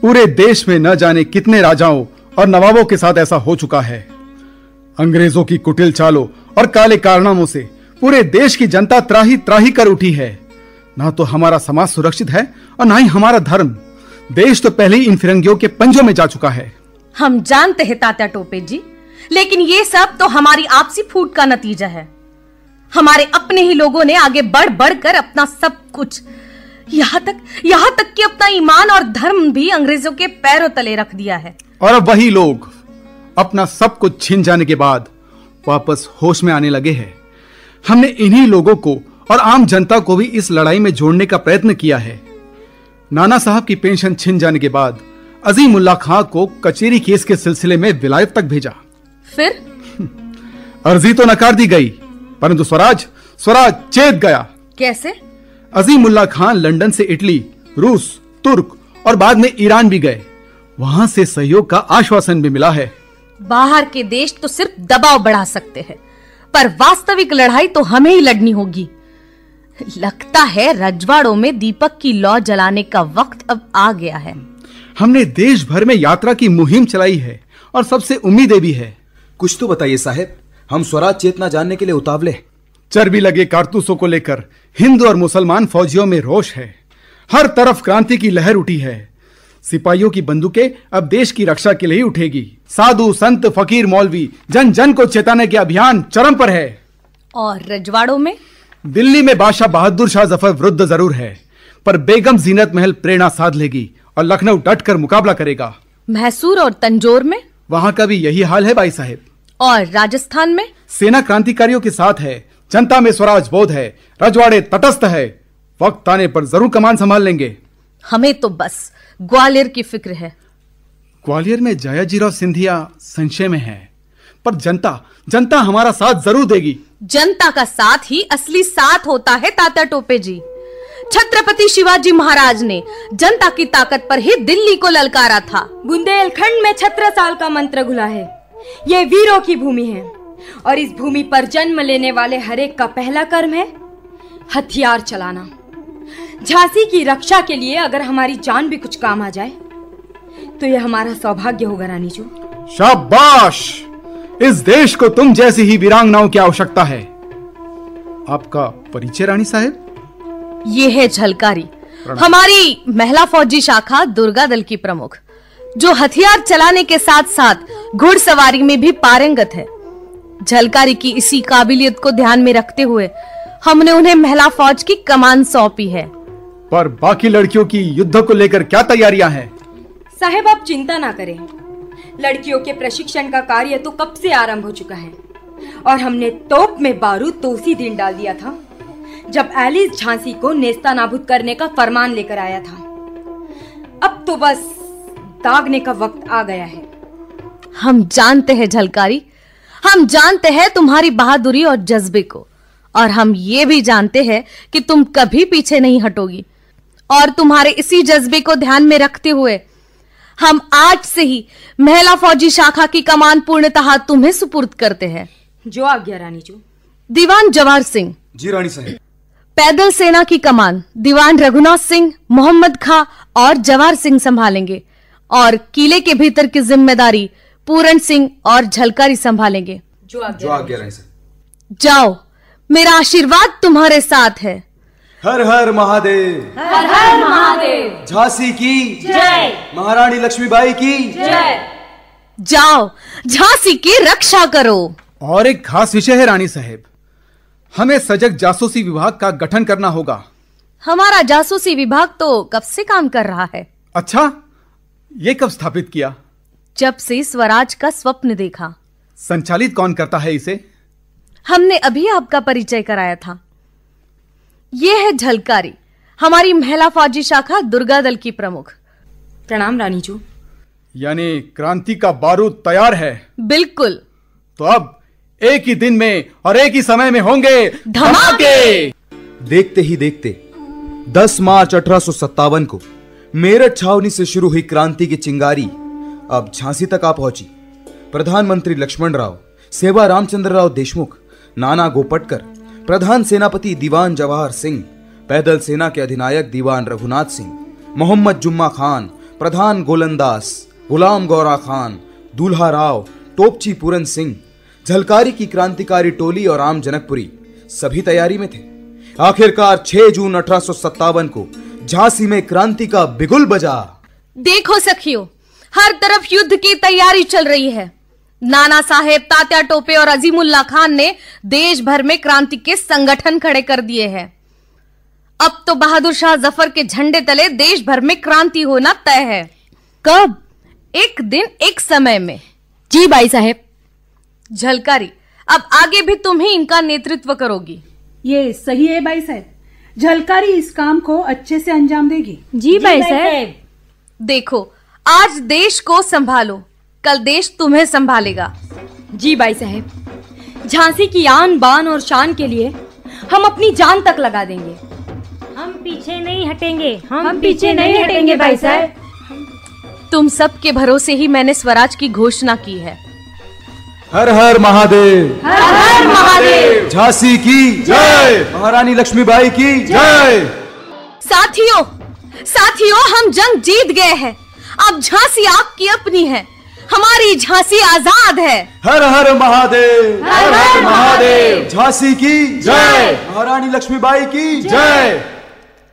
पूरे देश में न जाने कितने राजाओं और नवाबों के साथ ऐसा हो चुका है। अंग्रेजों की कुटिल चालों और काले कारनामों से पूरे देश की जनता त्राही त्राही कर उठी है। ना तो हमारा समाज सुरक्षित है और ना ही हमारा धर्म। देश तो पहले ही इन फिरंगियों के पंजों में जा चुका है। हम जानते हैं तात्या टोपे जी, लेकिन ये सब तो हमारी आपसी फूट का नतीजा है। हमारे अपने ही लोगों ने आगे बढ़ बढ़कर अपना सब कुछ, यहाँ तक कि अपना ईमान और धर्म भी अंग्रेजों के पैरों तले रख दिया है। और अब वही लोग अपना सब कुछ छीन जाने के बाद वापस होश में आने लगे हैं। हमने इन्हीं लोगों को और आम जनता को भी इस लड़ाई में जोड़ने का प्रयत्न किया है। नाना साहब की पेंशन छिन जाने के बाद अजीमुल्लाह खां को कचेरी केस के सिलसिले में विलायत तक भेजा। फिर अर्जी तो नकार दी गई, परंतु स्वराज चेत गया। कैसे? अजीमुल्लाह खां लंदन से इटली, रूस, तुर्क और बाद में ईरान भी गए। वहां से सहयोग का आश्वासन भी मिला है। बाहर के देश तो सिर्फ दबाव बढ़ा सकते हैं, पर वास्तविक लड़ाई तो हमें ही लड़नी होगी। लगता है रजवाड़ों में दीपक की लौ जलाने का वक्त अब आ गया है। हमने देश भर में यात्रा की मुहिम चलाई है और सबसे उम्मीदें भी है। कुछ तो बताइए साहब, हम स्वराज चेतना जानने के लिए उतावले। चर्बी लगे कारतूसों को लेकर हिंदू और मुसलमान फौजियों में रोष है। हर तरफ क्रांति की लहर उठी है। सिपाहियों की बंदूकें अब देश की रक्षा के लिए ही उठेगी। साधु संत फकीर मौलवी जन जन को चेताने के अभियान चरम पर है। और रजवाड़ों में? दिल्ली में बादशाह बहादुर शाह जफर विरुद्ध जरूर है, पर बेगम जीनत महल प्रेरणा साध लेगी और लखनऊ डट कर मुकाबला करेगा। मैसूर और तंजौर में? वहां का भी यही हाल है भाई साहब। और राजस्थान में? सेना क्रांतिकारियों के साथ है, जनता में स्वराज बोध है, रजवाड़े तटस्थ है। वक्त आने पर जरूर कमान संभाल लेंगे। हमें तो बस ग्वालियर की फिक्र है। ग्वालियर में जयाजीराव सिंधिया संशय में है, पर जनता हमारा साथ जरूर देगी। जनता का साथ ही असली साथ होता है तात्या टोपे जी। छत्रपति शिवाजी महाराज ने जनता की ताकत पर ही दिल्ली को ललकारा था। बुंदेलखंड में छत्रसाल का मंत्र घुला है। ये वीरों की भूमि है और इस भूमि पर जन्म लेने वाले हर एक का पहला कर्म है हथियार चलाना। झांसी की रक्षा के लिए अगर हमारी जान भी कुछ काम आ जाए तो यह हमारा सौभाग्य होगा रानी जी। शाबाश! इस देश को तुम जैसी ही वीरांगनाओं की आवश्यकता है। आपका परिचय रानी साहब? ये है झलकारी, हमारी महिला फौजी शाखा दुर्गा दल की प्रमुख, जो हथियार चलाने के साथ साथ घुड़सवारी में भी पारंगत है। झलकारी की इसी काबिलियत को ध्यान में रखते हुए हमने उन्हें महिला फौज की कमान सौंपी है। पर बाकी लड़कियों की युद्ध को लेकर क्या तैयारियां हैं? साहब आप चिंता ना करें, लड़कियों के प्रशिक्षण का कार्य तो कब से आरंभ हो चुका है और हमने तोप में बारूद तो उसी दिन डाल दिया था जब एलिस झांसी को नेस्तानाबूद करने का फरमान लेकर आया था। अब तो बस दागने का वक्त आ गया है। हम जानते हैं झलकारी, हम जानते हैं तुम्हारी बहादुरी और जज्बे को, और हम ये भी जानते हैं कि तुम कभी पीछे नहीं हटोगी। और तुम्हारे इसी जज्बे को ध्यान में रखते हुए हम आज से ही महिला फौजी शाखा की कमान पूर्णतः तुम्हें सुपुर्द करते हैं। जो आज्ञा रानी जी। दीवान जवाहर सिंह। जी रानी साहब। पैदल सेना की कमान दीवान रघुनाथ सिंह, मोहम्मद खां और जवाहर सिंह संभालेंगे, और किले के भीतर की जिम्मेदारी पूरण सिंह और झलकारी संभालेंगे। जो आज्ञा रानी साहब। जाओ, मेरा आशीर्वाद तुम्हारे साथ है। हर हर महादेव। हर हर महादेव। झांसी की जय। महारानी लक्ष्मीबाई की जय। जाओ, झांसी की रक्षा करो। और एक खास विषय है रानी साहब, हमें सजग जासूसी विभाग का गठन करना होगा। हमारा जासूसी विभाग तो कब से काम कर रहा है। अच्छा, ये कब स्थापित किया? जब से स्वराज का स्वप्न देखा। संचालित कौन करता है इसे? हमने अभी आपका परिचय कराया था। ये है झलकारी, हमारी महिला फौजी शाखा दुर्गा दल की प्रमुख। प्रणाम रानी जी। यानी क्रांति का बारूद तैयार है? बिल्कुल। तो अब एक ही दिन में और एक ही समय में होंगे धमाके। देखते ही देखते 10 मार्च 1857 को मेरठ छावनी से शुरू हुई क्रांति की चिंगारी अब झांसी तक आ पहुंची। प्रधानमंत्री लक्ष्मण राव, सेवा रामचंद्र राव देशमुख, नाना गोपटकर, प्रधान सेनापति दीवान जवाहर सिंह, पैदल सेना के अधिनायक दीवान रघुनाथ सिंह, मोहम्मद जुम्मा खान, प्रधान गोलंदास गुलाम गौरा खान, दूल्हा राव, तोपची पूरन सिंह, झलकारी की क्रांतिकारी टोली और आम जनकपुरी सभी तैयारी में थे। आखिरकार 6 जून 1857 को झांसी में क्रांति का बिगुल बजा। देखो सखियों, हर तरफ युद्ध की तैयारी चल रही है। नाना साहेब, तात्या टोपे और अजीमुल्ला खान ने देश भर में क्रांति के संगठन खड़े कर दिए हैं। अब तो बहादुर शाह जफर के झंडे तले देश भर में क्रांति होना तय है। कब? एक दिन एक समय में। जी बाई साहेब। झलकारी, अब आगे भी तुम ही इनका नेतृत्व करोगी। ये सही है बाई साहब, झलकारी इस काम को अच्छे से अंजाम देगी। जी बाई साहब। देखो, आज देश को संभालो, कल देश तुम्हें संभालेगा। जी बाई साहब, झांसी की आन बान और शान के लिए हम अपनी जान तक लगा देंगे। हम पीछे नहीं हटेंगे। हम पीछे नहीं हटेंगे भाई साहब। तुम सबके भरोसे ही मैंने स्वराज की घोषणा की है। हर हर महादेव। हर हर महादेव। झांसी की जय। महारानी लक्ष्मीबाई की जय। साथियों, हम जंग जीत गए हैं। अब झांसी आपकी अपनी है, हमारी झांसी आजाद है। हर हर महादेव। हर हर महादेव। झांसी की जय। महारानी लक्ष्मीबाई की जय।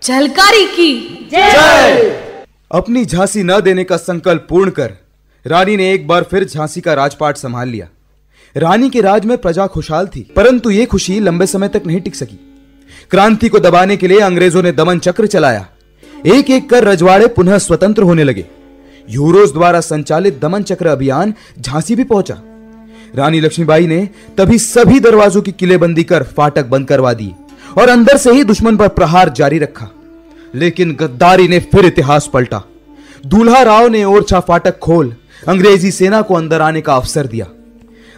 झलकारी की जय। अपनी झांसी न देने का संकल्प पूर्ण कर रानी ने एक बार फिर झांसी का राजपाट संभाल लिया। रानी के राज में प्रजा खुशहाल थी, परंतु यह खुशी लंबे समय तक नहीं टिक सकी। क्रांति को दबाने के लिए अंग्रेजों ने दमन चक्र चलाया। एक एक कर रजवाड़े पुनः स्वतंत्र होने लगे। यूरोज द्वारा संचालित दमन चक्र अभियान झांसी भी पहुंचा। रानी लक्ष्मीबाई ने तभी सभी दरवाजों की किलेबंदी कर फाटक बंद करवा दिए और अंदर से ही दुश्मन पर प्रहार जारी रखा। लेकिन गद्दारी ने फिर इतिहास पलटा। दूल्हा राव ने ओरछा फाटक खोल अंग्रेजी सेना को अंदर आने का अवसर दिया।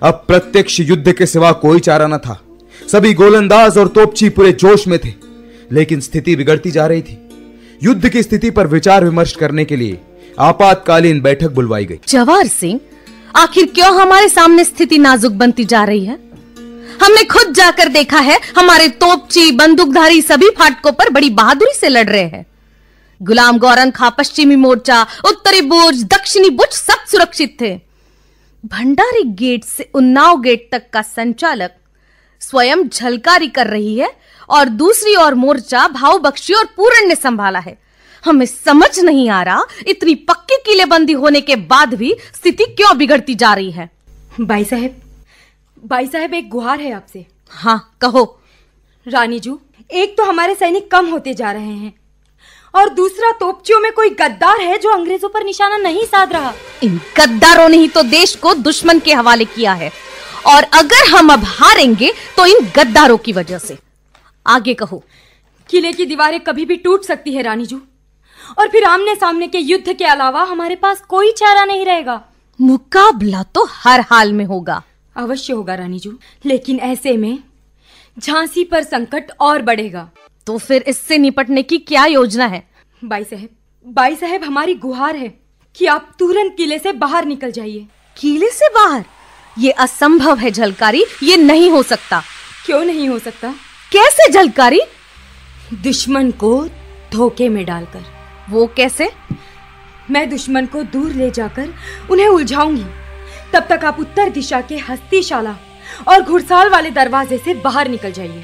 अब प्रत्यक्ष युद्ध के सिवा कोई चारा न था। सभी गोलंदाज और तोपची पूरे जोश में थे, लेकिन स्थिति बिगड़ती जा रही थी। युद्ध की स्थिति पर विचार विमर्श करने के लिए आपातकालीन बैठक बुलवाई गई। जवाहर सिंह, आखिर क्यों हमारे सामने स्थिति नाजुक बनती जा रही है? हमने खुद जाकर देखा है, हमारे तोपची बंदूकधारी सभी फाटकों पर बड़ी बहादुरी से लड़ रहे हैं। गुलाम गौरन खां पश्चिमी मोर्चा, उत्तरी बुर्ज, दक्षिणी बुर्ज सब सुरक्षित थे। भंडारी गेट से उन्नाव गेट तक का संचालक स्वयं झलकारी कर रही है और दूसरी ओर मोर्चा भाव बख्शी और पूरण ने संभाला है। हमें समझ नहीं आ रहा, इतनी पक्की किलेबंदी होने के बाद भी स्थिति क्यों बिगड़ती जा रही है। भाई साहब, बाई साहब, एक गुहार है आपसे। हाँ कहो। रानी जू, एक तो हमारे सैनिक कम होते जा रहे हैं और दूसरा तोपचियों में कोई गद्दार है जो अंग्रेजों पर निशाना नहीं साध रहा। इन गद्दारों ने ही तो देश को दुश्मन के हवाले किया है, और अगर हम अब हारेंगे तो इन गद्दारों की वजह से। आगे कहो। किले की दीवारें कभी भी टूट सकती है रानी जू, और फिर आमने सामने के युद्ध के अलावा हमारे पास कोई चारा नहीं रहेगा। मुकाबला तो हर हाल में होगा। अवश्य होगा रानी जू, लेकिन ऐसे में झांसी पर संकट और बढ़ेगा। तो फिर इससे निपटने की क्या योजना है? बाई साहब, हमारी गुहार है कि आप तुरंत किले से बाहर निकल जाइए। किले से बाहर? ये असंभव है झलकारी, ये नहीं हो सकता। क्यों नहीं हो सकता? कैसे झलकारी? दुश्मन को धोखे में डालकर। वो कैसे? मैं दुश्मन को दूर ले जाकर उन्हें उलझाऊंगी। तब तक आप उत्तर दिशा के हस्तीशाला और घुड़साल वाले दरवाजे से बाहर निकल जाइए।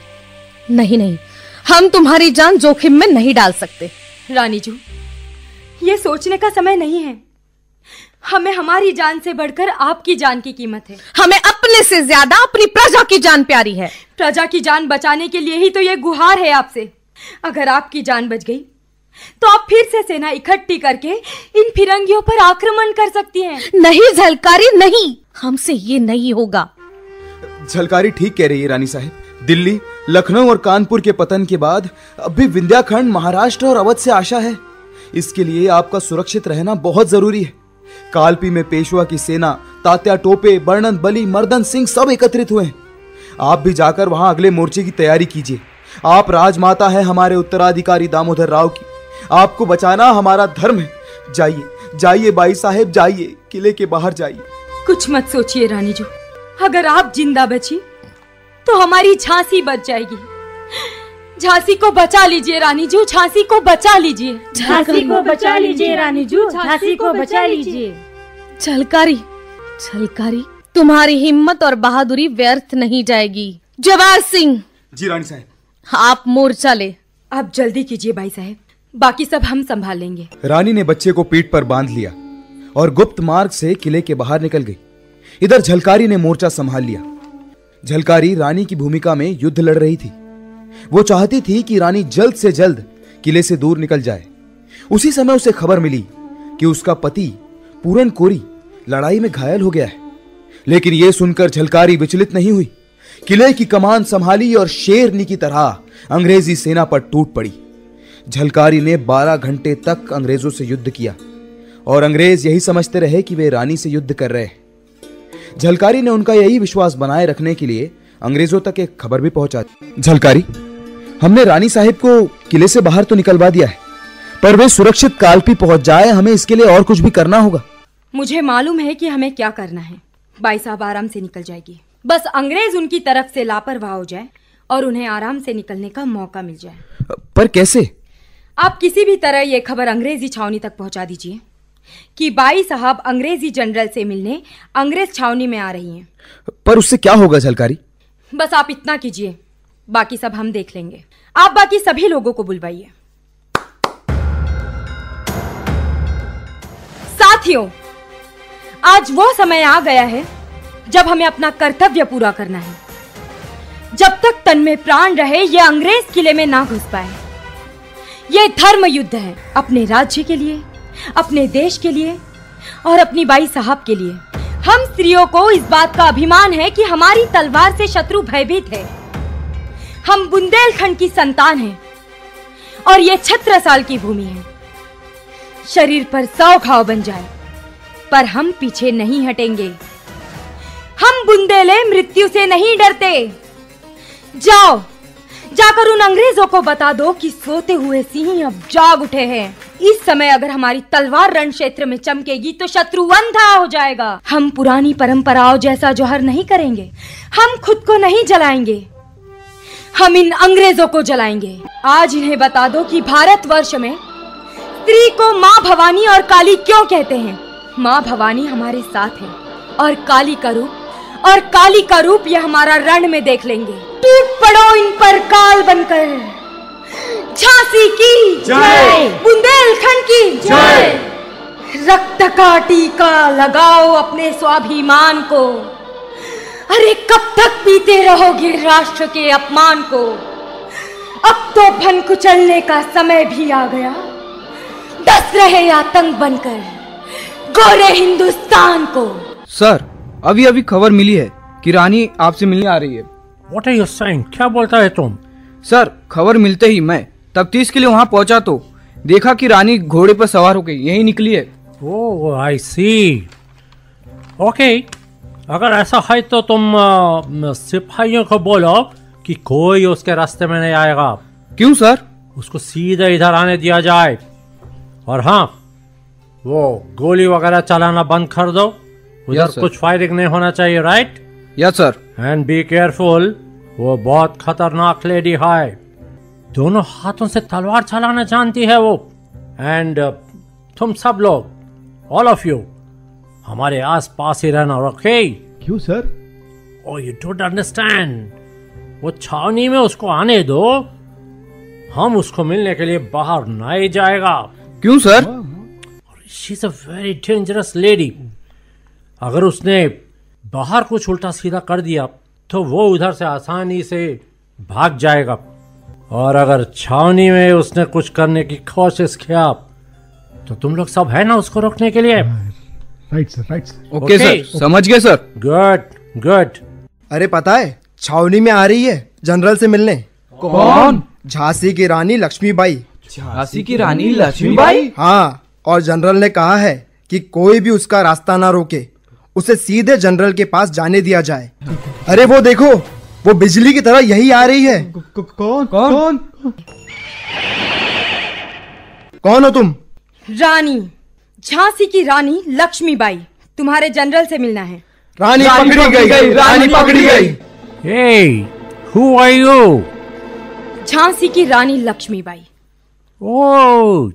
नहीं नहीं, हम तुम्हारी जान जोखिम में नहीं डाल सकते। रानी जू, ये सोचने का समय नहीं है। हमें हमारी जान से बढ़कर आपकी जान की कीमत है। हमें अपने से ज्यादा अपनी प्रजा की जान प्यारी है। प्रजा की जान बचाने के लिए ही तो ये गुहार है आपसे। अगर आपकी जान बच गई तो आप फिर से सेना इकट्ठी करके इन फिरंगियों पर आक्रमण कर सकती हैं। नहीं झलकारी, नहीं, हमसे ये नहीं होगा। झलकारी ठीक कह रही है रानी साहब। दिल्ली, लखनऊ और कानपुर के पतन के बाद अब भी विंध्याखंड, महाराष्ट्र और अवध से आशा है। इसके लिए आपका सुरक्षित रहना बहुत जरूरी है। कालपी में पेशवा की सेना, तात्या टोपे, बर्णन बली, मर्दन सिंह सब एकत्रित हुए हैं। आप भी जाकर वहां अगले मोर्चे की तैयारी कीजिए। आप राजमाता है हमारे उत्तराधिकारी दामोदर राव की। आपको बचाना हमारा धर्म है। जाइए जाइए बाई साहेब, जाइए, किले के बाहर जाइए। कुछ मत सोचिए रानी जू, अगर आप जिंदा बची तो हमारी झांसी बच जाएगी। झांसी को बचा लीजिए रानी जू, झांसी को बचा लीजिए। झांसी को बचा लीजिए रानी जू, झांसी को बचा लीजिए। झलकारी, झलकारी, तुम्हारी हिम्मत और बहादुरी व्यर्थ नहीं जाएगी। जवाहर सिंह। जी रानी साहब। आप मोर्चा ले। आप जल्दी कीजिए बाई साहब, बाकी सब हम संभाल लेंगे। रानी ने बच्चे को पीठ पर बांध लिया और गुप्त मार्ग से किले के बाहर निकल गई। इधर झलकारी ने मोर्चा संभाल लिया। झलकारी रानी की भूमिका में युद्ध लड़ रही थी। वो चाहती थी कि रानी जल्द से जल्द किले से दूर निकल जाए। उसी समय उसे खबर मिली कि उसका पति पूरन कोरी लड़ाई में घायल हो गया है। लेकिन यह सुनकर झलकारी विचलित नहीं हुई। किले की कमान संभाली और शेरनी की तरह अंग्रेजी सेना पर टूट पड़ी। झलकारी ने 12 घंटे तक अंग्रेजों से युद्ध किया और अंग्रेज यही समझते रहे कि वे रानी से युद्ध कर रहे हैं। झलकारी ने उनका यही विश्वास बनाए रखने के लिए अंग्रेजों तक एक खबर भी पहुंचा दी। झलकारी, हमने रानी साहिब को किले से बाहर तो निकलवा दिया है, पर वे सुरक्षित कालपी पहुंच जाए, हमें इसके लिए और कुछ भी करना होगा। मुझे मालूम है कि हमें क्या करना है। बाई साहब आराम से निकल जाएगी, बस अंग्रेज उनकी तरफ से लापरवाह हो जाए और उन्हें आराम से निकलने का मौका मिल जाए। पर कैसे? आप किसी भी तरह ये खबर अंग्रेजी छावनी तक पहुंचा दीजिए कि बाई साहब अंग्रेजी जनरल से मिलने अंग्रेज छावनी में आ रही हैं। पर उससे क्या होगा झलकारी? बस आप इतना कीजिए, बाकी सब हम देख लेंगे। आप बाकी सभी लोगों को बुलवाइए। साथियों, आज वो समय आ गया है जब हमें अपना कर्तव्य पूरा करना है। जब तक तन में प्राण रहे ये अंग्रेज किले में ना घुस पाए। ये धर्म युद्ध है, अपने राज्य के लिए, अपने देश के लिए और अपनी बाई साहब के लिए। हम स्त्रियों को इस बात का अभिमान है कि हमारी तलवार से शत्रु भयभीत है। हम बुंदेलखंड की संतान हैं और ये छत्रसाल की भूमि है। शरीर पर 100 घाव बन जाए पर हम पीछे नहीं हटेंगे। हम बुंदेले मृत्यु से नहीं डरते। जाओ, जाकर उन अंग्रेजों को बता दो कि सोते हुए सिंह अब जाग उठे हैं। इस समय अगर हमारी तलवार रण क्षेत्र में चमकेगी तो शत्रु अंधा हो जाएगा। हम पुरानी परंपराओं जैसा जौहर नहीं करेंगे। हम खुद को नहीं जलाएंगे, हम इन अंग्रेजों को जलाएंगे। आज इन्हें बता दो कि भारतवर्ष में स्त्री को माँ भवानी और काली क्यों कहते हैं। माँ भवानी हमारे साथ है और काली का रूप ये हमारा रण में देख लेंगे। टूट पड़ो इन पर काल बनकर। झांसी की जय, बुंदेलखंड की जय। रक्त का टीका लगाओ अपने स्वाभिमान को। अरे कब तक पीते रहोगे राष्ट्र के अपमान को? अब तो भन कुचलने का समय भी आ गया। डस रहे आतंक बनकर गोरे हिंदुस्तान को। सर, अभी अभी खबर मिली है कि रानी आपसे मिलने आ रही है। What are you saying? क्या बोलता है तुम? सर, खबर मिलते ही मैं तफ्तीश के लिए वहाँ पहुँचा तो देखा कि रानी घोड़े पर सवार होकर यही निकली है। ओह, I see. ओके, अगर ऐसा है तो तुम सिपाहियों को बोलो कि कोई उसके रास्ते में नहीं आएगा। क्यों सर? उसको सीधे इधर आने दिया जाए। और हाँ, वो गोली वगैरह चलाना बंद कर दो। उधर कुछ फायरिंग नहीं होना चाहिए, right? Yes sir. And be careful, वो बहुत खतरनाक लेडी है। दोनों हाथों से तलवार चलाना जानती है वो। एंड तुम सब लोग, ऑल ऑफ यू, हमारे आस पास ही रहना, ओके? क्यों sir? Oh, you don't understand. वो छावनी में उसको आने दो, हम उसको मिलने के लिए बाहर नहीं जाएगा। क्यों sir? She is a very dangerous lady. अगर उसने बाहर कुछ उल्टा सीधा कर दिया तो वो उधर से आसानी से भाग जाएगा, और अगर छावनी में उसने कुछ करने की कोशिश किया तो तुम लोग सब है ना उसको रोकने के लिए। Right sir, right sir. Okay sir, समझ गए सर। Good good. अरे पता है, छावनी में आ रही है जनरल से मिलने। कौन? झांसी की रानी लक्ष्मीबाई। झांसी की रानी लक्ष्मीबाई? हाँ, और जनरल ने कहा है कि कोई भी उसका रास्ता ना रोके, उसे सीधे जनरल के पास जाने दिया जाए। अरे वो देखो, वो बिजली की तरह यही आ रही है। कौन कौन? कौन हो तुम? रानी, झांसी की रानी लक्ष्मीबाई। तुम्हारे जनरल से मिलना है। रानी पकड़ी गई, रानी पकड़ी गई। Hey, who are you? Jhansi की रानी लक्ष्मीबाई। ओह,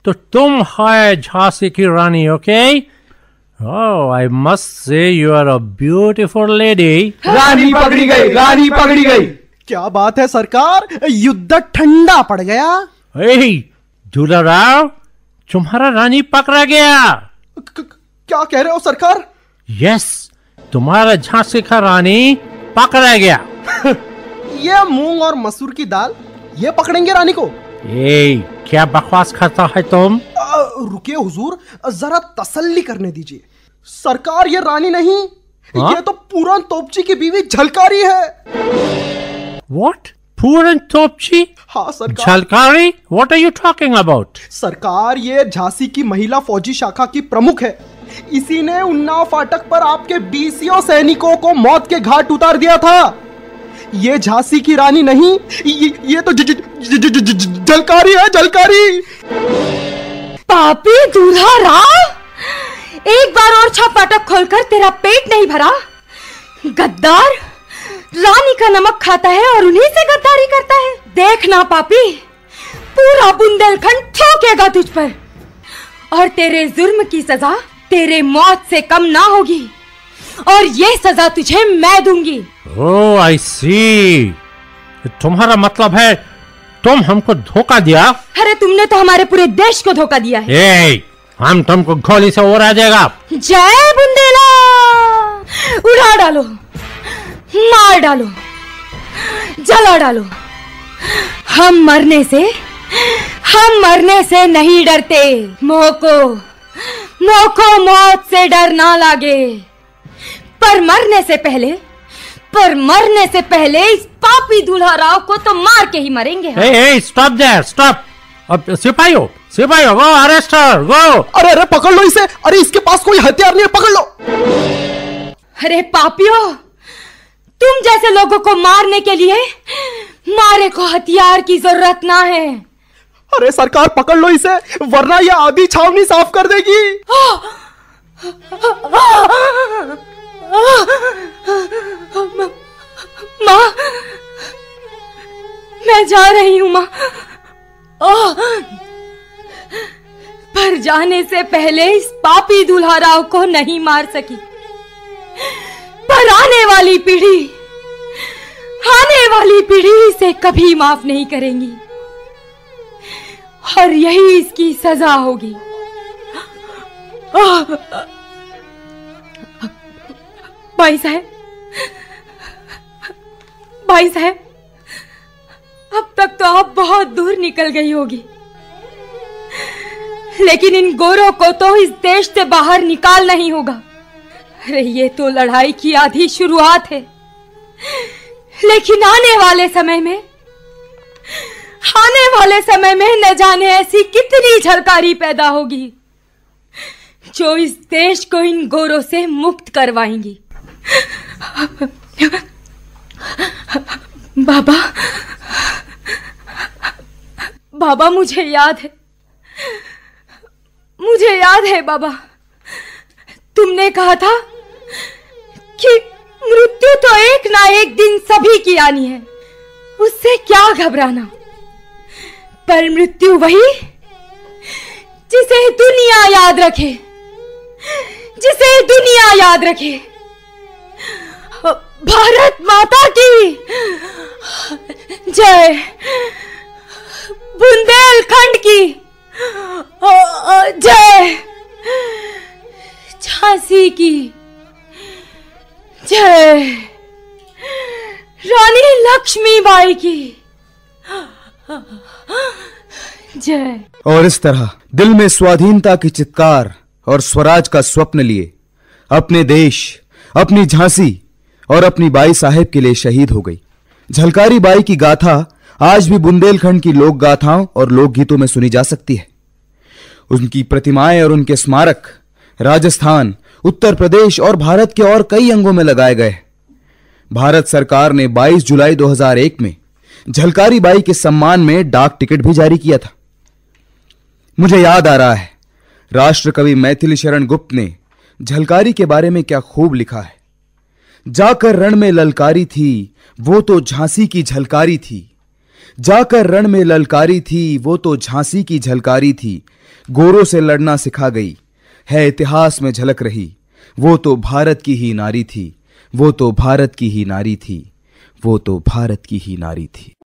तो तुम है झांसी की रानी, okay? Oh, I must say you are a beautiful lady. रानी पकड़ी गई, रानी पकड़ी गई। क्या बात है सरकार, युद्ध ठंडा पड़ गया। Hey, दुलाराव, तुम्हारा रानी पकड़ा गया। क्या कह रहे हो सरकार? यस, तुम्हारा झांसी का रानी पकड़ा गया। ये मूंग और मसूर की दाल, ये पकड़ेंगे रानी को? ए, क्या बकवास करता है तुम? रुकिए हुजूर, जरा तसल्ली करने दीजिए। सरकार, ये रानी नहीं, ये तो पूरन तोपची की बीवी झलकारी है। What? पूरन तोपची? हाँ सरकार। Jhalkari? What are you talking about? सरकार, ये झांसी की महिला फौजी शाखा की प्रमुख है। इसी ने उन्नाव फाटक पर आपके 20 सैनिकों को मौत के घाट उतार दिया था। ये झांसी की रानी नहीं, ये तो झलकारी है, झलकारी। पापी दूल्हा राव, एक बार और फाटक खोलकर तेरा पेट नहीं भरा? गद्दार, रानी का नमक खाता है और उन्हीं से गद्दारी करता है। देखना पापी, पूरा बुंदेलखंड ठोकेगा तुझ पर, और तेरे जुर्म की सजा तेरे मौत से कम ना होगी, और ये सजा तुझे मैं दूंगी। ओह, आई सी। तुम्हारा मतलब है तुम हमको धोखा दिया? अरे तुमने तो हमारे पूरे देश को धोखा दिया है। ए, हम तुमको गोली से उड़ा देगा। जय बुंदेला, उड़ा डालो, मार डालो, जला डालो। हम मरने से नहीं डरते। मोह को मौत से डर ना लागे, पर मरने से पहले इस पापी दूल्हा राव को तो मार के ही मरेंगे। ए, स्टॉप देयर, स्टॉप। अब सिपाहियों, गो अरेस्ट हर, गो। अरे पकड़ लो इसे। अरे इसके पास कोई हथियार नहीं है, पकड़ लो। अरे पापियों, तुम जैसे लोगों को मारने के लिए मारे को हथियार की जरूरत ना है। अरे सरकार, पकड़ लो इसे, वरना ये आधी छावनी साफ कर देगी। माँ, मैं जा रही हूँ माँ। पर जाने से पहले इस पापी दूल्हा राव को नहीं मार सकी, पर आने वाली पीढ़ी इसे कभी माफ नहीं करेंगी, और यही इसकी सजा होगी। भाई साहब, भाई साहब, अब तक तो आप बहुत दूर निकल गई होगी, लेकिन इन गोरों को तो इस देश से बाहर निकालना ही होगा। अरे ये तो लड़ाई की आधी शुरुआत है, लेकिन आने वाले समय में न जाने ऐसी कितनी झलकारी पैदा होगी जो इस देश को इन गोरों से मुक्त करवाएंगी। बाबा मुझे याद है बाबा, तुमने कहा था कि मृत्यु तो एक ना एक दिन सभी की आनी है, उससे क्या घबराना। पर मृत्यु वही जिसे दुनिया याद रखे, भारत माता की जय, बुंदेलखंड की जय, झांसी की जय, रानी लक्ष्मीबाई की जय। और इस तरह दिल में स्वाधीनता की चित्कार और स्वराज का स्वप्न लिए अपने देश, अपनी झांसी और अपनी बाई साहेब के लिए शहीद हो गई। झलकारी बाई की गाथा आज भी बुंदेलखंड की लोक गाथाओं और लोकगीतों में सुनी जा सकती है। उनकी प्रतिमाएं और उनके स्मारक राजस्थान, उत्तर प्रदेश और भारत के और कई अंगों में लगाए गए। भारत सरकार ने 22 जुलाई 2001 में झलकारी बाई के सम्मान में डाक टिकट भी जारी किया था। मुझे याद आ रहा है, राष्ट्रकवि मैथिली शरण गुप्त ने झलकारी के बारे में क्या खूब लिखा है। जाकर रण में ललकारी थी वो तो झांसी की झलकारी थी, जाकर रण में ललकारी थी वो तो झांसी की झलकारी थी, गोरों से लड़ना सिखा गई है इतिहास में झलक रही, वो तो भारत की ही नारी थी, वो तो भारत की ही नारी थी, वो तो भारत की ही नारी थी।